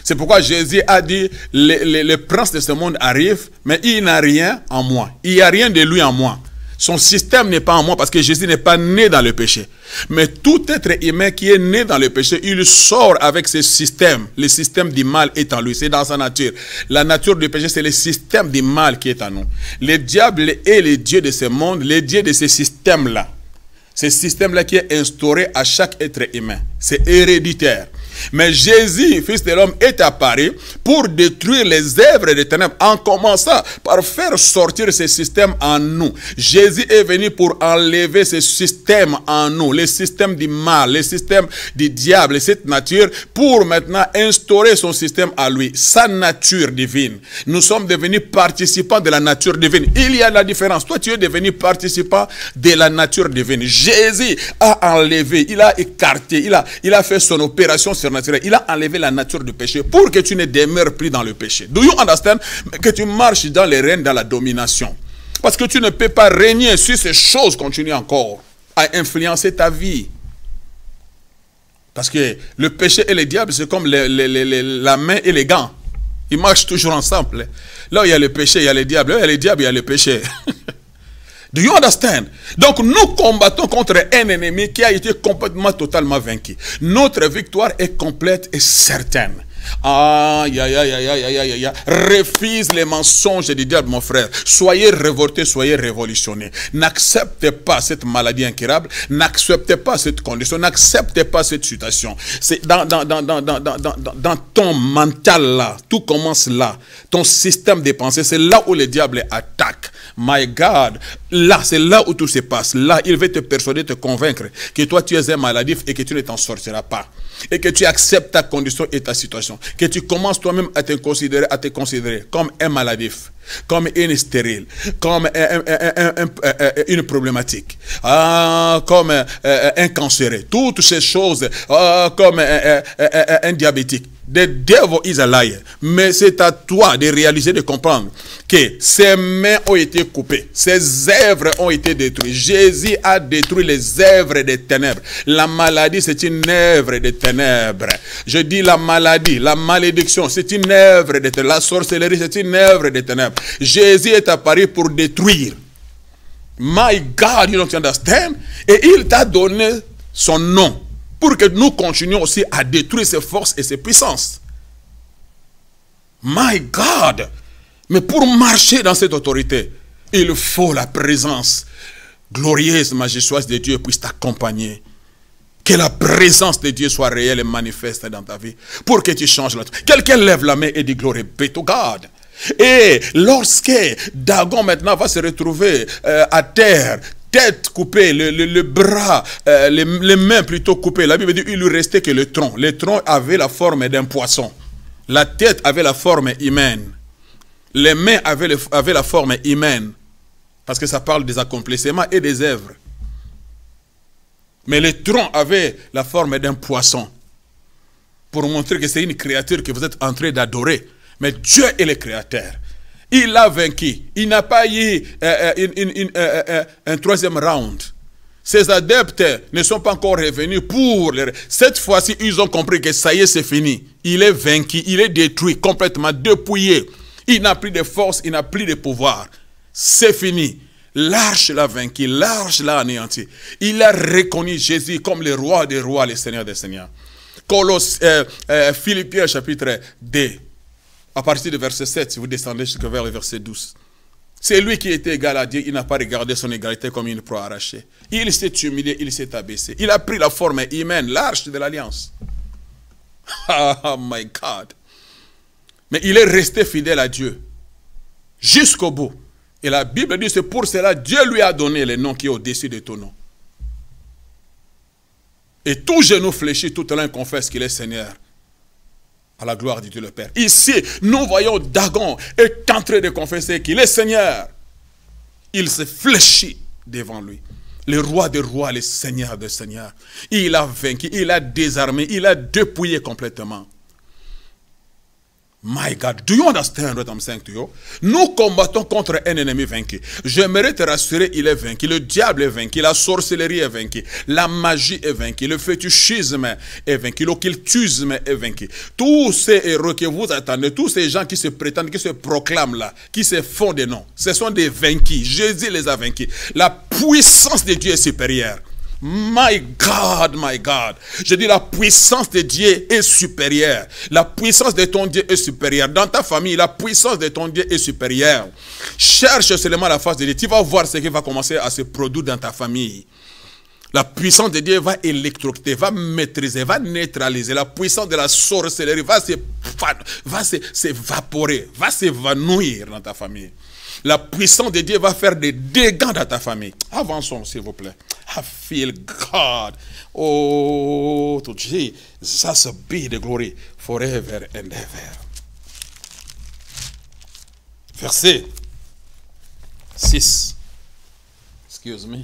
A: C'est pourquoi Jésus a dit, le prince de ce monde arrive, mais il n'a rien en moi. Il n'y a rien de lui en moi. Son système n'est pas en moi parce que Jésus n'est pas né dans le péché. Mais tout être humain qui est né dans le péché, il sort avec ce système. Le système du mal est en lui, c'est dans sa nature. La nature du péché, c'est le système du mal qui est en nous. Le diable est le dieu de ce monde, le dieu de ce système-là. Ce système-là qui est instauré à chaque être humain. C'est héréditaire. Mais Jésus, Fils de l'homme, est apparu pour détruire les œuvres des ténèbres en commençant par faire sortir ce système en nous. Jésus est venu pour enlever ce système en nous, le système du mal, le système du diable, cette nature, pour maintenant instaurer son système à lui, sa nature divine. Nous sommes devenus participants de la nature divine. Il y a la différence. Toi, tu es devenu participant de la nature divine. Jésus a enlevé, il a écarté, il a fait son opération surnaturelle. Il a enlevé la nature du péché pour que tu ne demeures plus dans le péché. Do you understand? Que tu marches dans les règnes, dans la domination. Parce que tu ne peux pas régner sur ces choses, continuer encore à influencer ta vie. Parce que le péché et le diable, c'est comme la main et les gants. Ils marchent toujours ensemble. Là où il y a le péché, il y a le diable. Là où il y a le diable, il y a le péché. Do you understand? Donc nous combattons contre un ennemi qui a été complètement, totalement vaincu. Notre victoire est complète et certaine. Aïe, aïe, aïe, aïe, aïe, aïe, aïe. Refuse les mensonges du diable, mon frère. Soyez révoltés, soyez révolutionnés. N'acceptez pas cette maladie incurable. N'acceptez pas cette condition. N'acceptez pas cette situation. C'est dans ton mental là. Tout commence là. Ton système de pensée, c'est là où le diable attaque. My God, là, c'est là où tout se passe. Là, il veut te persuader, te convaincre que toi, tu es un maladif et que tu ne t'en sortiras pas. Et que tu acceptes ta condition et ta situation. Que tu commences toi-même à te considérer comme un maladif, comme une stérile, comme une problématique, comme un cancéreux. Toutes ces choses, comme un diabétique. The devil is a liar. Mais c'est à toi de réaliser, de comprendre que ses mains ont été coupées. Ses œuvres ont été détruites. Jésus a détruit les œuvres des ténèbres. La maladie, c'est une œuvre des ténèbres. Je dis la maladie, la malédiction, c'est une œuvre des ténèbres. La sorcellerie, c'est une œuvre des ténèbres. Jésus est apparu pour détruire. My God, you don't understand? Et il t'a donné son nom pour que nous continuions aussi à détruire ses forces et ses puissances. My God! Mais pour marcher dans cette autorité, il faut la présence glorieuse, majestueuse de Dieu puisse t'accompagner. Que la présence de Dieu soit réelle et manifeste dans ta vie pour que tu changes la vie. Quelqu'un lève la main et dit glory be to God. Et lorsque Dagon maintenant va se retrouver à terre, tête coupée, le bras, les mains plutôt coupées. La Bible dit qu'il lui restait que le tronc. Le tronc avait la forme d'un poisson. La tête avait la forme humaine. Les mains avaient la forme humaine. Parce que ça parle des accomplissements et des œuvres. Mais le tronc avait la forme d'un poisson. Pour montrer que c'est une créature que vous êtes en train d'adorer. Mais Dieu est le créateur. Il a vaincu. Il n'a pas eu un troisième round. Ses adeptes ne sont pas encore revenus pour... Cette fois-ci, ils ont compris que ça y est, c'est fini. Il est vaincu, il est détruit, complètement dépouillé. Il n'a plus de force, il n'a plus de pouvoir. C'est fini. L'arche l'a vaincu, l'arche l'a anéanti. Il a reconnu Jésus comme le roi des rois, le Seigneur des seigneurs. Philippiens chapitre 2. À partir du verset 7, si vous descendez jusqu'au vers le verset 12. C'est lui qui était égal à Dieu, il n'a pas regardé son égalité comme une proie arrachée. Il s'est humilié, il s'est abaissé. Il a pris la forme humaine, l'arche de l'alliance. Oh my God. Mais il est resté fidèle à Dieu. Jusqu'au bout. Et la Bible dit, c'est pour cela Dieu lui a donné le nom qui est au-dessus de ton nom. Et tout genou fléchit, tout l'un confesse qu'il est Seigneur. À la gloire de Dieu le Père. Ici, nous voyons Dagon est en train de confesser qu'il est Seigneur. Il se fléchit devant lui. Le roi des rois, le Seigneur des seigneurs. Il a vaincu, il a désarmé, il a dépouillé complètement. My God, do you understand what I'm saying to you? Nous combattons contre un ennemi vaincu. J'aimerais te rassurer, il est vaincu. Le diable est vaincu, la sorcellerie est vaincue, la magie est vaincue, le fétichisme est vaincu, l'occultisme est vaincu. Tous ces héros que vous attendez, tous ces gens qui se prétendent, qui se proclament là, qui se font des noms, ce sont des vaincus. Jésus les a vaincus. La puissance de Dieu est supérieure. My God, my God. Je dis la puissance de Dieu est supérieure. La puissance de ton Dieu est supérieure. Dans ta famille, la puissance de ton Dieu est supérieure. Cherche seulement la face de Dieu. Tu vas voir ce qui va commencer à se produire dans ta famille. La puissance de Dieu va électrocuter, va maîtriser, va neutraliser. La puissance de la sorcellerie va s'évaporer, va s'évanouir dans ta famille. La puissance de Dieu va faire des dégâts dans ta famille. Avançons, s'il vous plaît. I feel God. Oh, to Jesus be the glory forever and ever. Verset 6. Excuse me.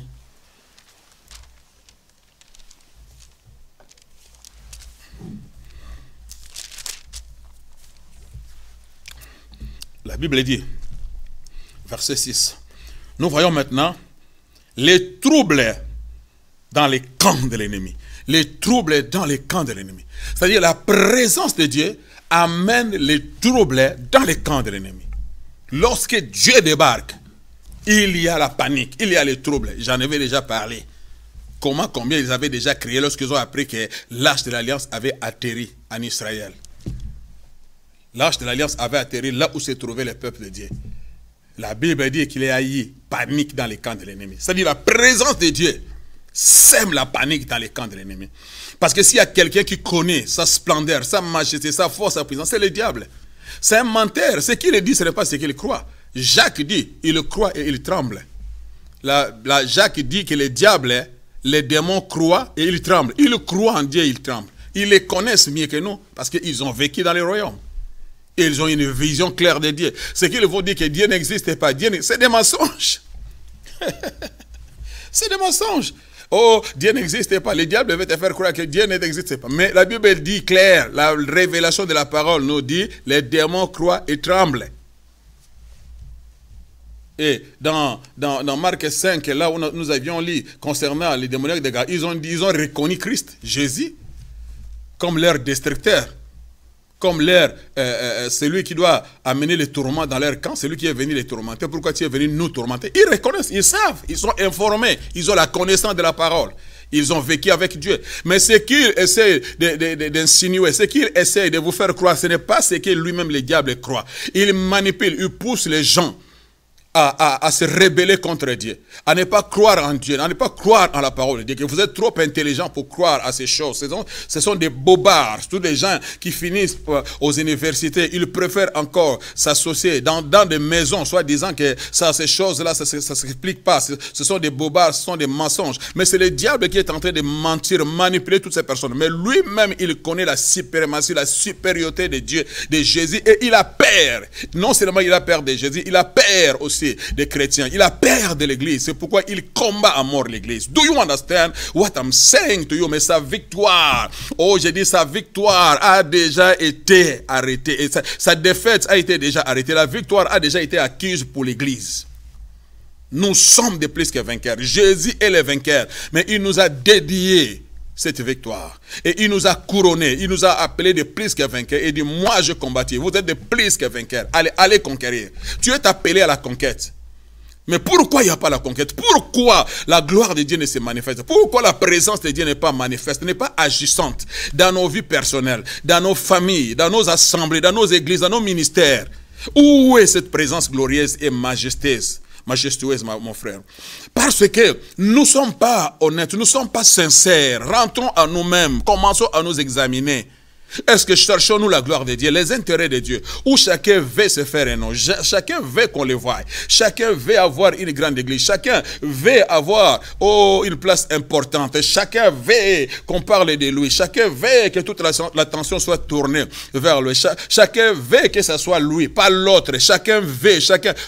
A: La Bible dit, verset 6, nous voyons maintenant les troubles dans les camps de l'ennemi. Les troubles dans les camps de l'ennemi. C'est-à-dire la présence de Dieu amène les troubles dans les camps de l'ennemi. Lorsque Dieu débarque, il y a la panique, il y a les troubles. J'en avais déjà parlé. Combien ils avaient déjà crié lorsqu'ils ont appris que l'arche de l'Alliance avait atterri en Israël. L'arche de l'Alliance avait atterri là où se trouvait le peuple de Dieu. La Bible dit qu'il y a eu panique dans les camps de l'ennemi. C'est-à-dire la présence de Dieu sème la panique dans les camps de l'ennemi. Parce que s'il y a quelqu'un qui connaît sa splendeur, sa majesté, sa force, sa puissance, c'est le diable. C'est un menteur. Ce qu'il dit, ce n'est pas ce qu'il croit. Jacques dit, il croit et il tremble. Jacques dit que le diable, les démons croient et ils tremblent. Ils croient en Dieu et ils tremblent. Ils les connaissent mieux que nous parce qu'ils ont vécu dans les royaumes. Ils ont une vision claire de Dieu. Ce qu'ils vont dire que Dieu n'existe pas, c'est des mensonges. C'est des mensonges. oh, Dieu n'existe pas. Le diable veut te faire croire que Dieu n'existe pas. Mais la Bible dit clair, la révélation de la parole nous dit, les démons croient et tremblent. Et dans Marc 5, là où nous avions lu concernant les démoniaques de Galilée, ils ont reconnu Christ, Jésus, comme leur destructeur, comme celui qui doit amener les tourments dans leur camp, celui qui est venu les tourmenter. Pourquoi tu es venu nous tourmenter? Ils reconnaissent, ils savent, ils sont informés, ils ont la connaissance de la parole. Ils ont vécu avec Dieu. Mais ce qu'il essaie d'insinuer, ce qu'il essaie de vous faire croire, ce n'est pas ce que lui-même le diable croit. Il manipule, il pousse les gens à se rebeller contre Dieu, à ne pas croire en Dieu, à ne pas croire en la parole de Dieu, que vous êtes trop intelligent pour croire à ces choses. Ce sont des bobards, tous des gens qui finissent aux universités, ils préfèrent encore s'associer dans des maisons, soit disant que ces choses-là, ça ne s'explique pas, ce sont des bobards, ce sont des mensonges. Mais c'est le diable qui est en train de mentir, manipuler toutes ces personnes. Mais lui-même, il connaît la suprématie, la supériorité de Dieu, de Jésus, et il a peur. Non seulement il a peur de Jésus, il a peur aussi des chrétiens. Il a peur de l'église. C'est pourquoi il combat à mort l'église. Do you understand what I'm saying to you? Mais sa victoire, oh, j'ai dit sa victoire a déjà été arrêtée. Et sa défaite a été déjà arrêtée. La victoire a déjà été acquise pour l'église. Nous sommes des plus que vainqueurs. Jésus est le vainqueur. Mais il nous a dédié cette victoire. Et il nous a couronnés. Il nous a appelés de plus que vainqueurs. Et dit, moi je combattis. Vous êtes de plus que vainqueurs. Allez conquérir. Tu es appelé à la conquête. Mais pourquoi il n'y a pas la conquête? Pourquoi la gloire de Dieu ne se manifeste? Pourquoi la présence de Dieu n'est pas manifeste, n'est pas agissante dans nos vies personnelles, dans nos familles, dans nos assemblées, dans nos églises, dans nos ministères? Où est cette présence glorieuse et majestueuse, mon frère? Parce que nous ne sommes pas honnêtes, nous ne sommes pas sincères. Rentrons à nous-mêmes, commençons à nous examiner. Est-ce que cherchons-nous la gloire de Dieu, les intérêts de Dieu, où chacun veut se faire un nom, chacun veut qu'on le voie, chacun veut avoir une grande église, chacun veut avoir une place importante, chacun veut qu'on parle de lui, chacun veut que toute l'attention soit tournée vers lui, chacun veut que ce soit lui, pas l'autre, chacun veut,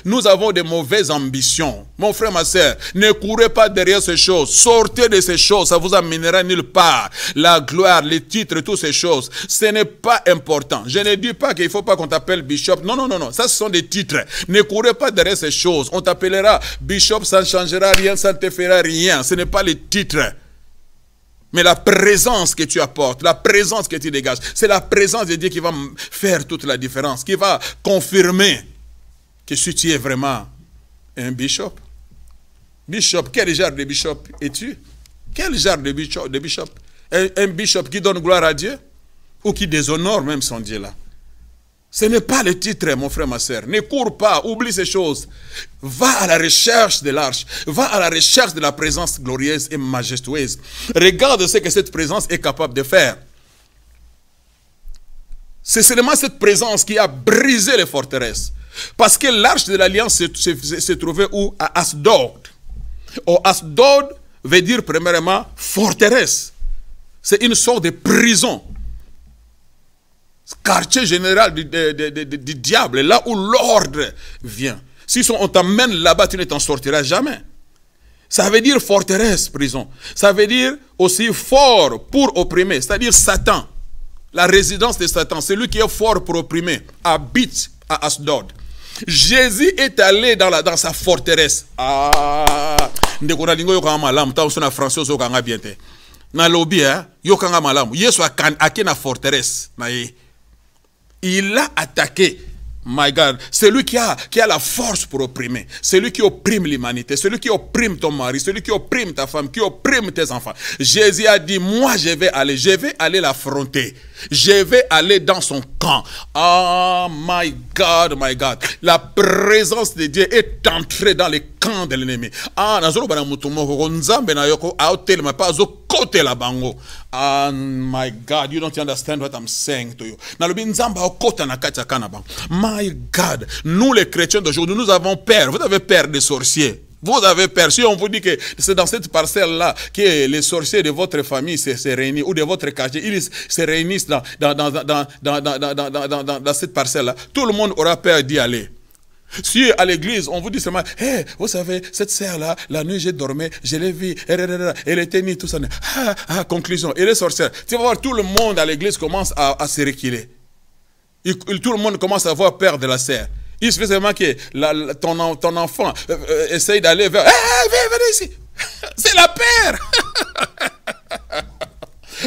A: nous avons de mauvaises ambitions. Mon frère, ma soeur, ne courez pas derrière ces choses, sortez de ces choses, ça vous amènera nulle part. La gloire, les titres, toutes ces choses, ce n'est pas important. Je ne dis pas qu'il ne faut pas qu'on t'appelle bishop. Non, non, non, non. Ça, ce sont des titres. Ne courez pas derrière ces choses. On t'appellera bishop, ça ne changera rien, ça ne te fera rien. Ce n'est pas les titres. Mais la présence que tu apportes, la présence que tu dégages, c'est la présence de Dieu qui va faire toute la différence, qui va confirmer que si tu es vraiment un bishop. Bishop, quel genre de bishop es-tu? Quel genre de bishop? Un bishop qui donne gloire à Dieu? Ou qui déshonore même son Dieu là. Ce n'est pas le titre, mon frère, ma soeur. Ne cours pas, oublie ces choses. Va à la recherche de l'arche. Va à la recherche de la présence glorieuse et majestueuse. Regarde ce que cette présence est capable de faire. C'est seulement cette présence qui a brisé les forteresses. Parce que l'arche de l'alliance se trouvait où? À Asdod. Asdod veut dire premièrement forteresse. C'est une sorte de prison. Quartier général du diable, là où l'ordre vient. Si on t'amène là-bas, tu ne t'en sortiras jamais. Ça veut dire forteresse, prison. Ça veut dire aussi fort pour opprimer, c'est-à-dire Satan. La résidence de Satan, celui qui est fort pour opprimer, habite à Asdod. Jésus est allé dans sa forteresse. Il a attaqué, my God, celui qui a la force pour opprimer, celui qui opprime l'humanité, celui qui opprime ton mari, celui qui opprime ta femme, qui opprime tes enfants. Jésus a dit, moi je vais aller l'affronter. Je vais aller dans son camp. Oh my God, my God. La présence de Dieu est entrée dans les camps de l'ennemi. Oh my God, you don't understand what I'm saying to you. My God, nous les chrétiens d'aujourd'hui, nous avons peur. Vous avez peur des sorciers. Vous avez peur. Si on vous dit que c'est dans cette parcelle-là que les sorciers de votre famille se réunissent, ou de votre quartier, ils se réunissent dans cette parcelle-là, tout le monde aura peur d'y aller. Si à l'église, on vous dit seulement, hey, vous savez, cette sœur-là, la nuit, j'ai dormi, je l'ai vue, elle était née, tout ça. Conclusion, elle est sorcière. Tu vas voir, tout le monde à l'église commence à se reculer. Tout le monde commence à avoir peur de la sœur. Il suffit seulement que ton enfant essaye d'aller vers... Hey, venez ici. C'est la peur.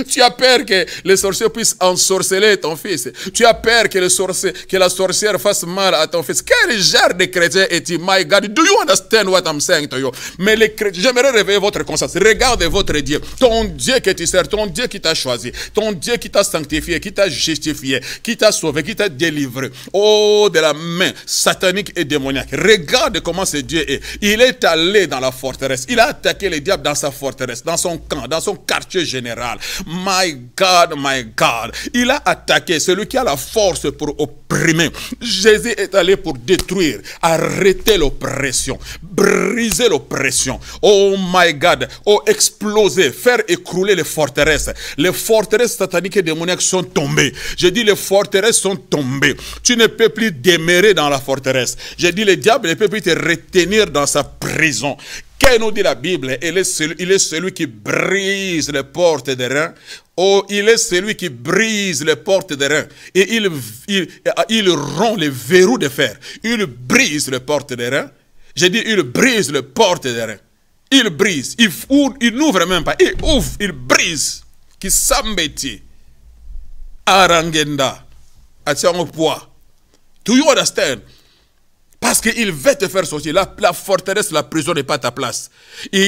A: Tu as peur que les sorciers puissent ensorceler ton fils. Tu as peur que la sorcière fasse mal à ton fils. Quel genre de chrétien es-tu? My God, do you understand what I'm saying to you? Mais les chrétiens, j'aimerais réveiller votre conscience. Regardez votre Dieu. Ton Dieu que tu sers, ton Dieu qui t'a choisi, ton Dieu qui t'a sanctifié, qui t'a justifié, qui t'a sauvé, qui t'a délivré. Oh, de la main satanique et démoniaque. Regarde comment ce Dieu est. Il est allé dans la forteresse. Il a attaqué les diables dans sa forteresse, dans son camp, dans son quartier général. My God, my God. Il a attaqué celui qui a la force pour opprimer. Jésus est allé pour détruire, arrêter l'oppression, briser l'oppression. Oh my God. Oh, exploser, faire écrouler les forteresses. Les forteresses sataniques et démoniaques sont tombées. J'ai dit les forteresses sont tombées. Tu ne peux plus demeurer dans la forteresse. J'ai dit le diable ne peut plus te retenir dans sa prison. Qu'est-ce que nous dit la Bible? Il est celui qui brise les portes des reins. Oh, il est celui qui brise les portes des reins. Et il rompt les verrous de fer. Il brise les portes des reins. J'ai dit, il brise les portes des reins. Il brise. Il n'ouvre même pas. Il ouvre. Il brise. Qui s'embêtit. Arangenda. Attention au poids. Do you understand? Parce qu'il veut te faire sortir. La forteresse, la prison n'est pas ta place. Le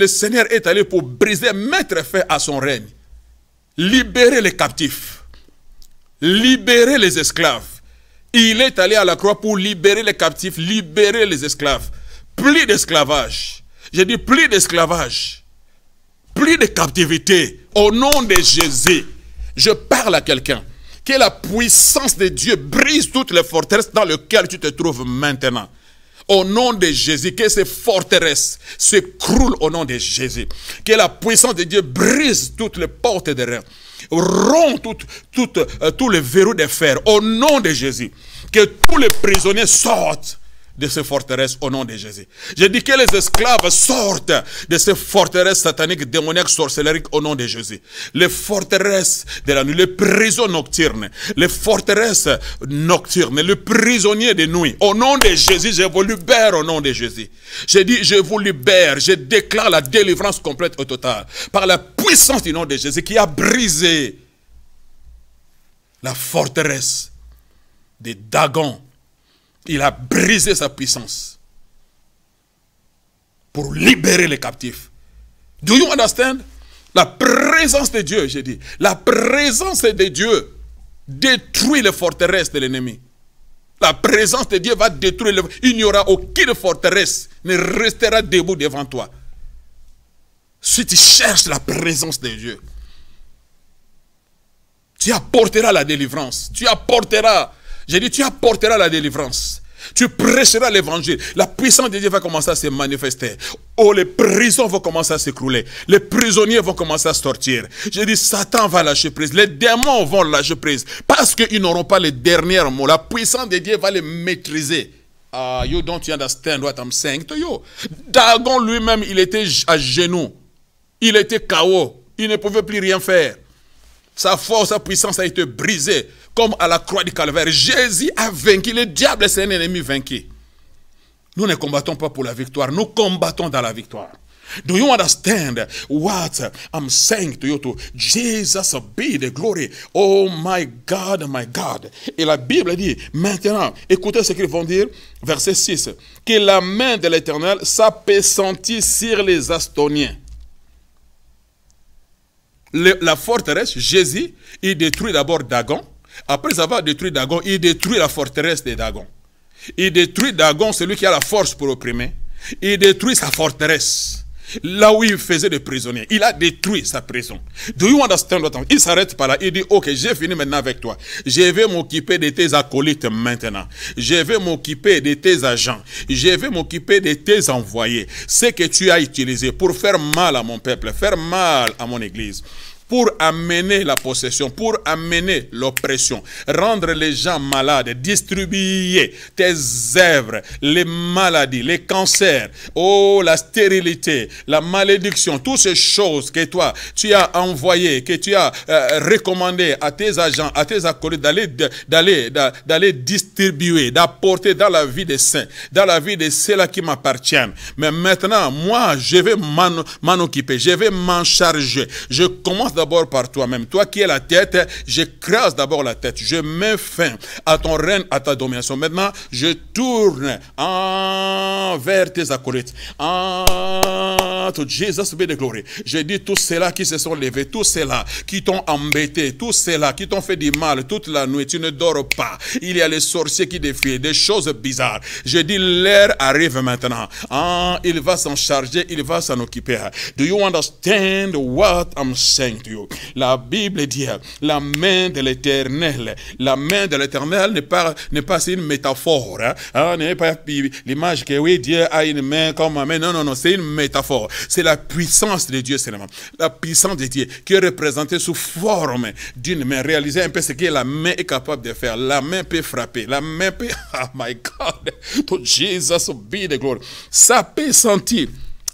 A: Seigneur est allé pour briser, mettre fin à son règne. Libérer les captifs. Libérer les esclaves. Il est allé à la croix pour libérer les captifs, libérer les esclaves. Plus d'esclavage. J'ai dit plus d'esclavage. Plus de captivité. Au nom de Jésus, je parle à quelqu'un. Que la puissance de Dieu brise toutes les forteresses dans lesquelles tu te trouves maintenant. Au nom de Jésus, que ces forteresses s'écroulent au nom de Jésus. Que la puissance de Dieu brise toutes les portes de reins. Rompt tous les verrous de fer au nom de Jésus. Que tous les prisonniers sortent de ces forteresses au nom de Jésus. Je dis que les esclaves sortent de ces forteresses sataniques, démoniaques, sorcelleriques au nom de Jésus. Les forteresses de la nuit, les prisons nocturnes, les forteresses nocturnes, les prisonniers de nuit. Au nom de Jésus, je vous libère au nom de Jésus. Je dis, je vous libère, je déclare la délivrance complète et totale par la puissance du nom de Jésus qui a brisé la forteresse des Dagon. Il a brisé sa puissance pour libérer les captifs. Do you understand? La présence de Dieu, j'ai dit. La présence de Dieu détruit les forteresses de l'ennemi. La présence de Dieu va détruire. Il n'y aura aucune forteresse ne restera debout devant toi. Si tu cherches la présence de Dieu, tu apporteras la délivrance. Tu apporteras... J'ai dit, tu apporteras la délivrance. Tu prêcheras l'évangile. La puissance de Dieu va commencer à se manifester. Oh, les prisons vont commencer à s'écrouler. Les prisonniers vont commencer à sortir. J'ai dit, Satan va lâcher prise. Les démons vont lâcher prise. Parce qu'ils n'auront pas les derniers mots. La puissance de Dieu va les maîtriser. You don't understand what I'm saying to you. Dagon lui-même, il était à genoux. Il était KO. Il ne pouvait plus rien faire. Sa force, sa puissance a été brisée. Comme à la croix du calvaire. Jésus a vaincu. Le diable, c'est un ennemi vaincu. Nous ne combattons pas pour la victoire. Nous combattons dans la victoire. Do you understand what I'm saying to you? To Jesus be the glory. Oh my God, my God. Et la Bible dit, maintenant, écoutez ce qu'ils vont dire, verset 6. Que la main de l'Éternel s'appesantit sur les Astoniens. La forteresse, Jésus, il détruit d'abord Dagon. Après avoir détruit Dagon, il détruit la forteresse de Dagon. Il détruit Dagon, celui qui a la force pour opprimer. Il détruit sa forteresse. Là où il faisait des prisonniers. Il a détruit sa prison. Do you understand what I'm... Il s'arrête par là. Il dit, ok, j'ai fini maintenant avec toi. Je vais m'occuper de tes acolytes maintenant. Je vais m'occuper de tes agents. Je vais m'occuper de tes envoyés. Ce que tu as utilisé pour faire mal à mon peuple, faire mal à mon église. pour amener la possession, pour amener l'oppression, rendre les gens malades, distribuer tes œuvres, les maladies, les cancers, oh, la stérilité, la malédiction, toutes ces choses que toi, tu as envoyées, que tu as recommandées à tes agents, à tes acolytes d'aller distribuer, d'apporter dans la vie des saints, dans la vie de ceux-là qui m'appartiennent. Mais maintenant, moi, je vais m'en occuper, je vais m'en charger. Je commence d'abord par toi-même. Toi qui es la tête, j'écrase d'abord la tête. Je mets fin à ton règne, à ta domination. Maintenant, je tourne vers tes acolytes. To Jesus be the glory. Je dis tous ceux-là qui se sont levés, tous ceux-là qui t'ont embêté, tous ceux-là qui t'ont fait du mal toute la nuit. Tu ne dors pas. Il y a les sorciers qui défient, des choses bizarres. Je dis l'heure arrive maintenant. Il va s'en charger, il va s'en occuper. Do you understand what I'm saying to you? La Bible dit, la main de l'Éternel. La main de l'Éternel n'est pas une métaphore. N'est pas l'image que oui, Dieu a une main comme ma main. Non, non, non, c'est une métaphore. C'est la puissance de Dieu seulement. La puissance de Dieu qui est représentée sous forme d'une main. Réalisez un peu ce que la main est capable de faire. La main peut frapper. La main peut... Oh my God. To Jesus be the glory. Ça peut sentir.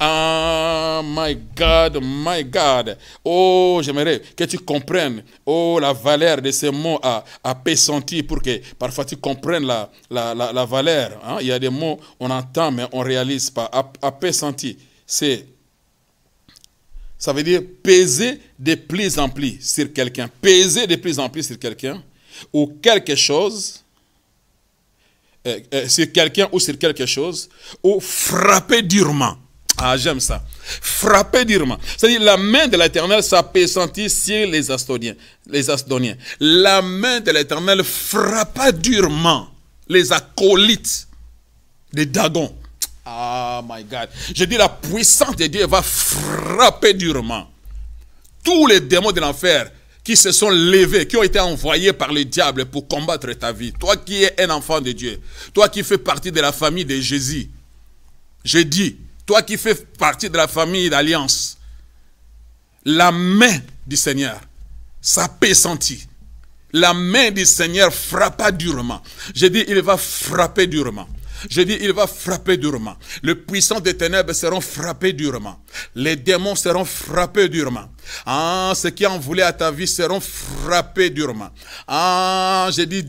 A: Ah, my God, my God. Oh, j'aimerais que tu comprennes, oh, la valeur de ces mots à pressentir pour que parfois tu comprennes la valeur. Hein? Il y a des mots, on entend, mais on ne réalise pas. À pressentir, ça veut dire peser de plus en plus sur quelqu'un. Peser de plus en plus sur quelqu'un ou quelque chose. Sur quelqu'un ou sur quelque chose, ou frapper durement. Ah, j'aime ça. Frapper durement. C'est-à-dire, la main de l'Éternel s'apesantit sur les Asdoniens. La main de l'Éternel frappa durement les acolytes de Dagon. Ah, my God. Je dis, la puissance de Dieu va frapper durement tous les démons de l'enfer qui se sont levés, qui ont été envoyés par le diable pour combattre ta vie. Toi qui es un enfant de Dieu, toi qui fais partie de la famille de Jésus, je dis, toi qui fais partie de la famille d'Alliance, la main du Seigneur s'apesantit. La main du Seigneur frappa durement. Je dis, il va frapper durement. Je dis, il va frapper durement. Les puissants des ténèbres seront frappés durement. Les démons seront frappés durement. Ah, ceux qui en voulaient à ta vie seront frappés durement. Ah, j'ai dit,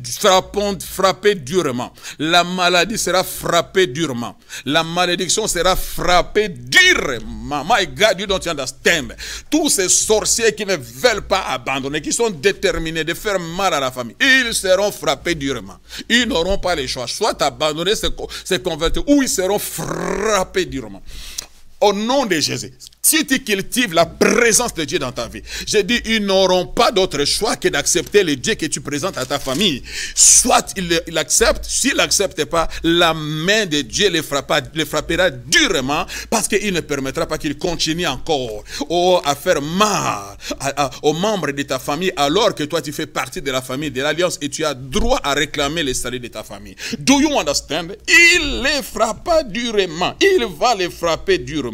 A: frappés durement. La maladie sera frappée durement. La malédiction sera frappée durement. My God, you don't understand. Tous ces sorciers qui ne veulent pas abandonner, qui sont déterminés de faire mal à la famille, ils seront frappés durement. Ils n'auront pas le choix. Soit abandonner, se convertir, ou ils seront frappés durement. Au nom de Jésus, si tu cultives la présence de Dieu dans ta vie, j'ai dit, ils n'auront pas d'autre choix que d'accepter le Dieu que tu présentes à ta famille. Soit il accepte, s'il n'accepte pas, la main de Dieu les frappera durement, parce qu'il ne permettra pas qu'il continue encore à faire mal aux membres de ta famille, alors que toi tu fais partie de la famille de l'Alliance et tu as droit à réclamer les saluts de ta famille. Do you understand? Il les frappera durement. Il va les frapper durement.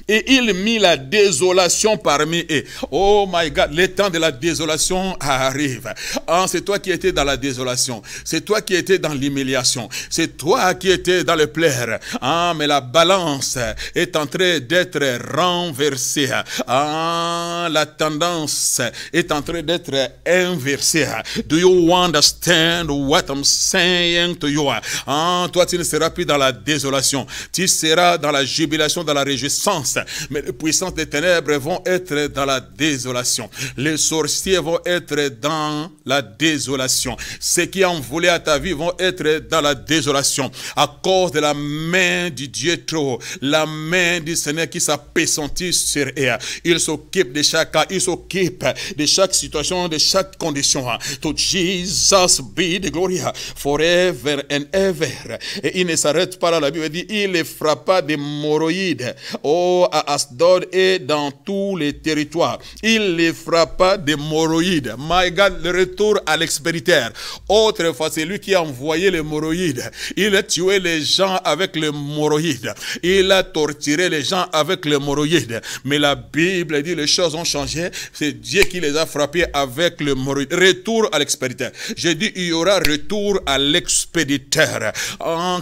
A: Et il mit la désolation parmi eux. Oh my God, le temps de la désolation arrive. Ah, c'est toi qui étais dans la désolation. C'est toi qui étais dans l'humiliation. C'est toi qui étais dans le pleurs. Ah, mais la balance est en train d'être renversée. Ah, la tendance est en train d'être inversée. Do you understand what I'm saying to you? Ah, toi tu ne seras plus dans la désolation. Tu seras dans la jubilation, dans la réjouissance. Mais les puissances des ténèbres vont être dans la désolation. Les sorciers vont être dans la désolation. Ceux qui en voulaient à ta vie vont être dans la désolation. À cause de la main du Dieu trop, la main du Seigneur qui s'apesantit sur eux. Il s'occupe de chaque cas, il s'occupe de chaque situation, de chaque condition. To Jesus be the glory forever and ever. Et il ne s'arrête pas là, la Bible dit, il les frappa d'hémorroïdes. Oh, oh, à Asdod et dans tous les territoires. Il les frappa d'hémorroïdes. My God, le retour à l'expéditeur. Autrefois, c'est lui qui a envoyé l'hémorroïde. Il a tué les gens avec l'hémorroïde. Il a torturé les gens avec l'hémorroïde. Mais la Bible dit les choses ont changé. C'est Dieu qui les a frappés avec l'hémorroïde. Retour à l'expéditeur. J'ai dit, il y aura retour à l'expéditeur.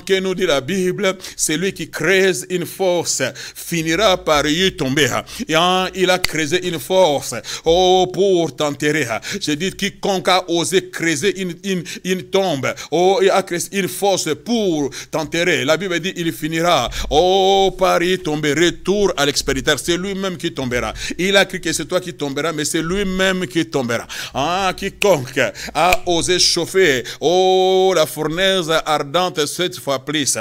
A: Que nous dit la Bible, c'est lui qui crée une force, finira par y tomber. Et il a créé une force, oh, pour t'enterrer. J'ai dit, quiconque a osé créer une tombe, oh, il a créé une force pour t'enterrer. La Bible dit, il finira, oh, par y tomber. Retour à l'expéditeur, c'est lui-même qui tombera. Il a cru que c'est toi qui tomberas, mais c'est lui-même qui tombera. Quiconque a osé chauffer, oh, la fournaise ardente 7 fois plus,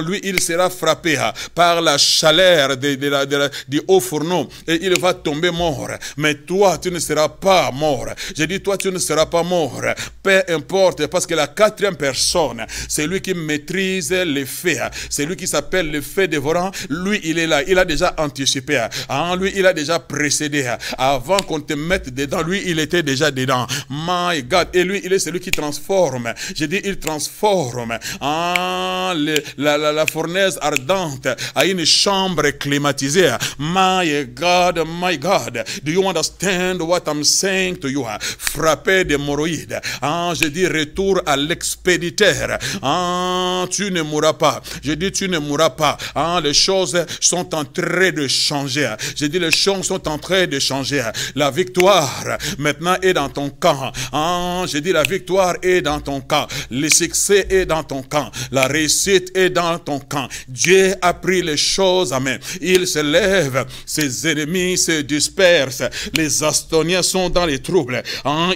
A: lui, il sera frappé par la chaleur du haut fourneau et il va tomber mort. Mais toi, tu ne seras pas mort. J'ai dit, toi, tu ne seras pas mort. Peu importe, parce que la quatrième personne, c'est lui qui maîtrise les faits. C'est lui qui s'appelle le fait dévorant. Lui, il est là. Il a déjà anticipé. Lui, il a déjà précédé. Avant qu'on te mette dedans, lui, il était déjà dedans. My God. Et lui, il est celui qui transforme. J'ai dit, il transforme la fournaise ardente à une chambre climatisée. My God, my God. Do you understand what I'm saying to you? Frappé d'hémorroïdes. Je dis retour à l'expéditeur. Tu ne mourras pas. Je dis tu ne mourras pas. Les choses sont en train de changer. Je dis les choses sont en train de changer. La victoire maintenant est dans ton camp. Je dis la victoire est dans ton camp. Le succès est dans ton camp. La réussite est dans ton camp. Dieu a pris les choses à main. Il se lève. Ses ennemis se dispersent. Les Astoniens sont dans les troubles.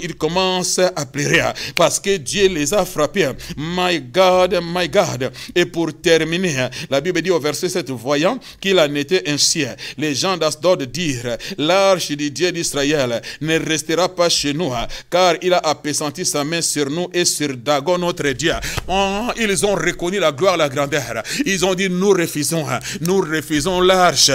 A: Ils commencent à pleurer parce que Dieu les a frappés. My God, my God. Et pour terminer, la Bible dit au verset 7, voyant qu'il en était ainsi, les gens d'Asdod dirent, l'arche du Dieu d'Israël ne restera pas chez nous, car il a appesanti sa main sur nous et sur Dagon notre Dieu. Ils ont reconnu la gloire, la grandeur. Ils ont dit, nous refusons l'arche.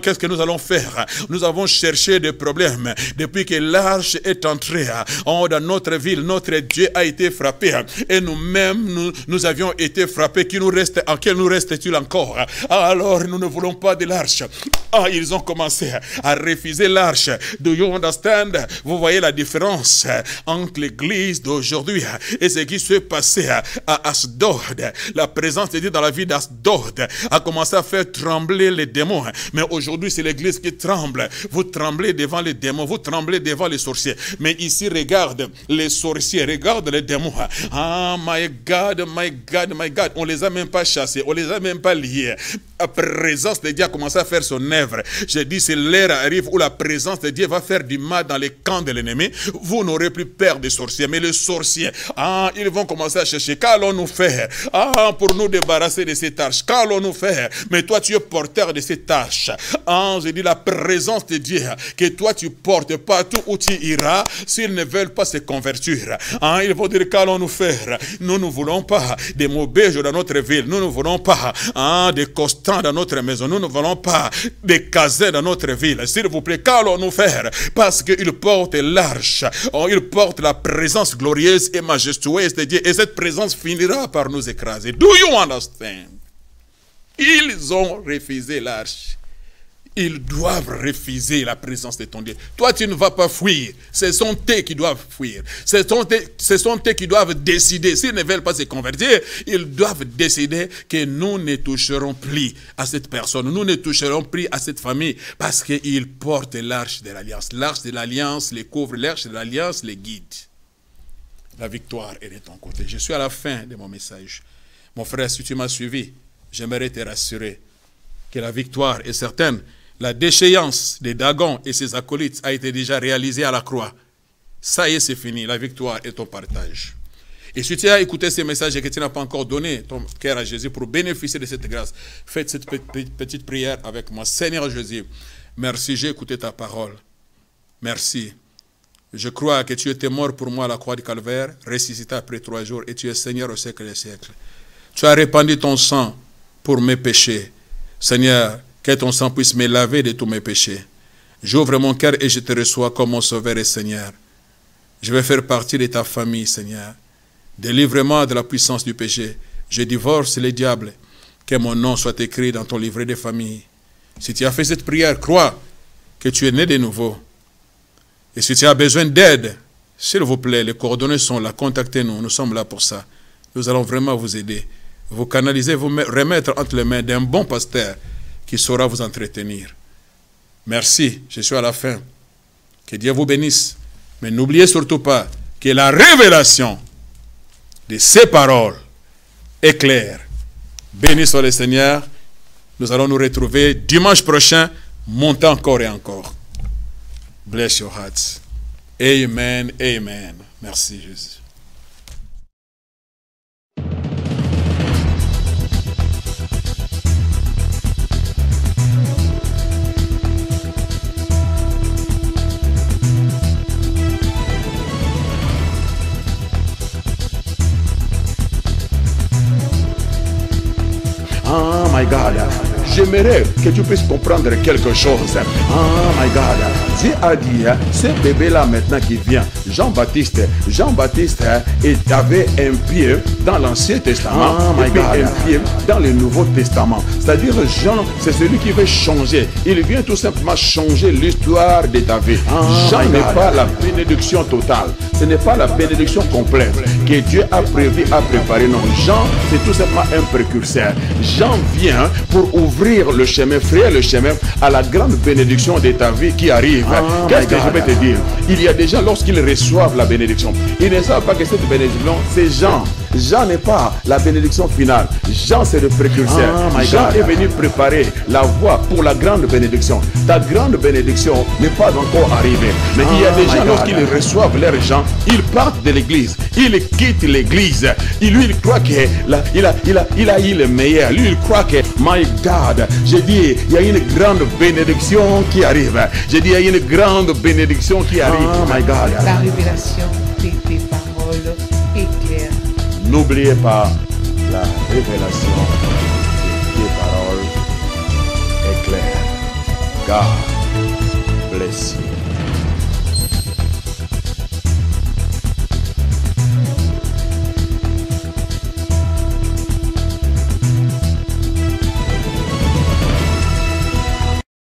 A: Qu'est-ce que nous allons faire? Nous avons cherché des problèmes. Depuis que l'arche est entrée dans notre ville, notre Dieu a été frappé. Et nous-mêmes, nous avions été frappés. En quel nous reste-t-il encore? Alors, nous ne voulons pas de l'arche. Ils ont commencé à refuser l'arche. Do you understand? Vous voyez la différence entre l'église d'aujourd'hui et ce qui s'est passé à Asdod. La présence de Dieu dans la vie d'Asdod a commencé à faire trembler les démons. Mais aujourd'hui, c'est l'église qui tremble. Vous tremblez devant les démons, vous tremblez devant les sorciers. Mais ici, regarde les sorciers, regarde les démons. My God, my God, my God. On les a même pas chassés, on les a même pas liés. La présence de Dieu a commencé à faire son œuvre. J'ai dit, c'est l'ère arrive où la présence de Dieu va faire du mal dans les camps de l'ennemi. Vous n'aurez plus peur des sorciers. Mais les sorciers, ils vont commencer à chercher. Qu'allons-nous faire? Pour nous débarrasser de ces tâches. Qu'allons-nous faire? Mais toi, tu es porteur de ces tâches. J'ai dit, la présence de Dieu que toi, tu portes partout où tu iras, s'ils ne veulent pas se convertir. Ils vont dire, qu'allons-nous faire? Nous ne voulons pas des mauvais dans notre ville. Nous ne voulons pas des costants dans notre maison. Nous ne voulons pas des casins dans notre ville. S'il vous plaît, qu'allons-nous faire? Parce qu'ils portent l'arche. Ils portent la présence glorieuse et majestueuse de Dieu. Et cette présence finira par nous écraser. Do you understand? Ils ont refusé l'arche. Ils doivent refuser la présence de ton Dieu. Toi, tu ne vas pas fuir. Ce sont eux qui doivent fuir. Ce sont eux qui doivent décider. S'ils ne veulent pas se convertir, ils doivent décider que nous ne toucherons plus à cette personne. Nous ne toucherons plus à cette famille parce qu'ils portent l'arche de l'alliance. L'arche de l'alliance les couvre. L'arche de l'alliance les guide. La victoire est de ton côté. Je suis à la fin de mon message. Mon frère, si tu m'as suivi, j'aimerais te rassurer que la victoire est certaine. La déchéance de Dagon et ses acolytes a été déjà réalisée à la croix. Ça y est, c'est fini. La victoire est ton partage. Et si tu as écouté ces messages et que tu n'as pas encore donné ton cœur à Jésus pour bénéficier de cette grâce, faites cette petite prière avec moi. Seigneur Jésus, merci, j'ai écouté ta parole. Merci. Je crois que tu étais mort pour moi à la croix du Calvaire, ressuscité après 3 jours, et tu es Seigneur au siècle des siècles. Tu as répandu ton sang pour mes péchés. Seigneur, Que ton sang puisse me laver de tous mes péchés. J'ouvre mon cœur et je te reçois comme mon Sauveur et Seigneur. Je vais faire partie de ta famille, Seigneur. Délivre-moi de la puissance du péché. Je divorce les diables. Que mon nom soit écrit dans ton livret de famille. Si tu as fait cette prière, crois que tu es né de nouveau. Et si tu as besoin d'aide, s'il vous plaît, les coordonnées sont là. Contactez-nous, nous sommes là pour ça. Nous allons vraiment vous aider. Vous canaliser, vous remettre entre les mains d'un bon pasteur qui saura vous entretenir. Merci, je suis à la fin. Que Dieu vous bénisse. Mais n'oubliez surtout pas que la révélation de ces paroles est claire. Béni soit le Seigneur. Nous allons nous retrouver dimanche prochain, montant encore et encore. Bless your hearts. Amen, amen. Merci Jésus.
C: Oh my God, j'aimerais que tu puisses comprendre quelque chose. Oh my God, Dieu a dit, ce bébé-là maintenant qui vient, Jean-Baptiste, il avait un pied dans l'Ancien Testament, et puis un pied dans le Nouveau Testament. C'est-à-dire Jean, c'est celui qui veut changer. Il vient tout simplement changer l'histoire de ta vie. Jean n'est pas la bénédiction totale. Ce n'est pas la bénédiction complète que Dieu a prévu, a préparé. Non, Jean, c'est tout simplement un précurseur. Jean vient pour ouvrir le chemin, frayer le chemin à la grande bénédiction de ta vie qui arrive. Qu'est-ce que je vais te dire? Il y a des gens, lorsqu'ils reçoivent la bénédiction, ils ne savent pas que cette bénédiction, c'est Jean. Jean n'est pas la bénédiction finale. Jean, c'est le précurseur. Jean est venu préparer la voie pour la grande bénédiction. Ta grande bénédiction n'est pas encore arrivée. Mais il y a des gens, lorsqu'ils reçoivent leur Jean, ils partent de l'église. Ils quittent l'église. Lui, il croit qu'il a eu le meilleur. Lui, il croit que, my God, j'ai dit, il y a une grande bénédiction qui arrive. J'ai dit, il y a une grande bénédiction qui arrive. Oh my God.
B: La révélation de tes paroles est claire.
C: N'oubliez pas, la révélation de tes paroles est claire. God bless you.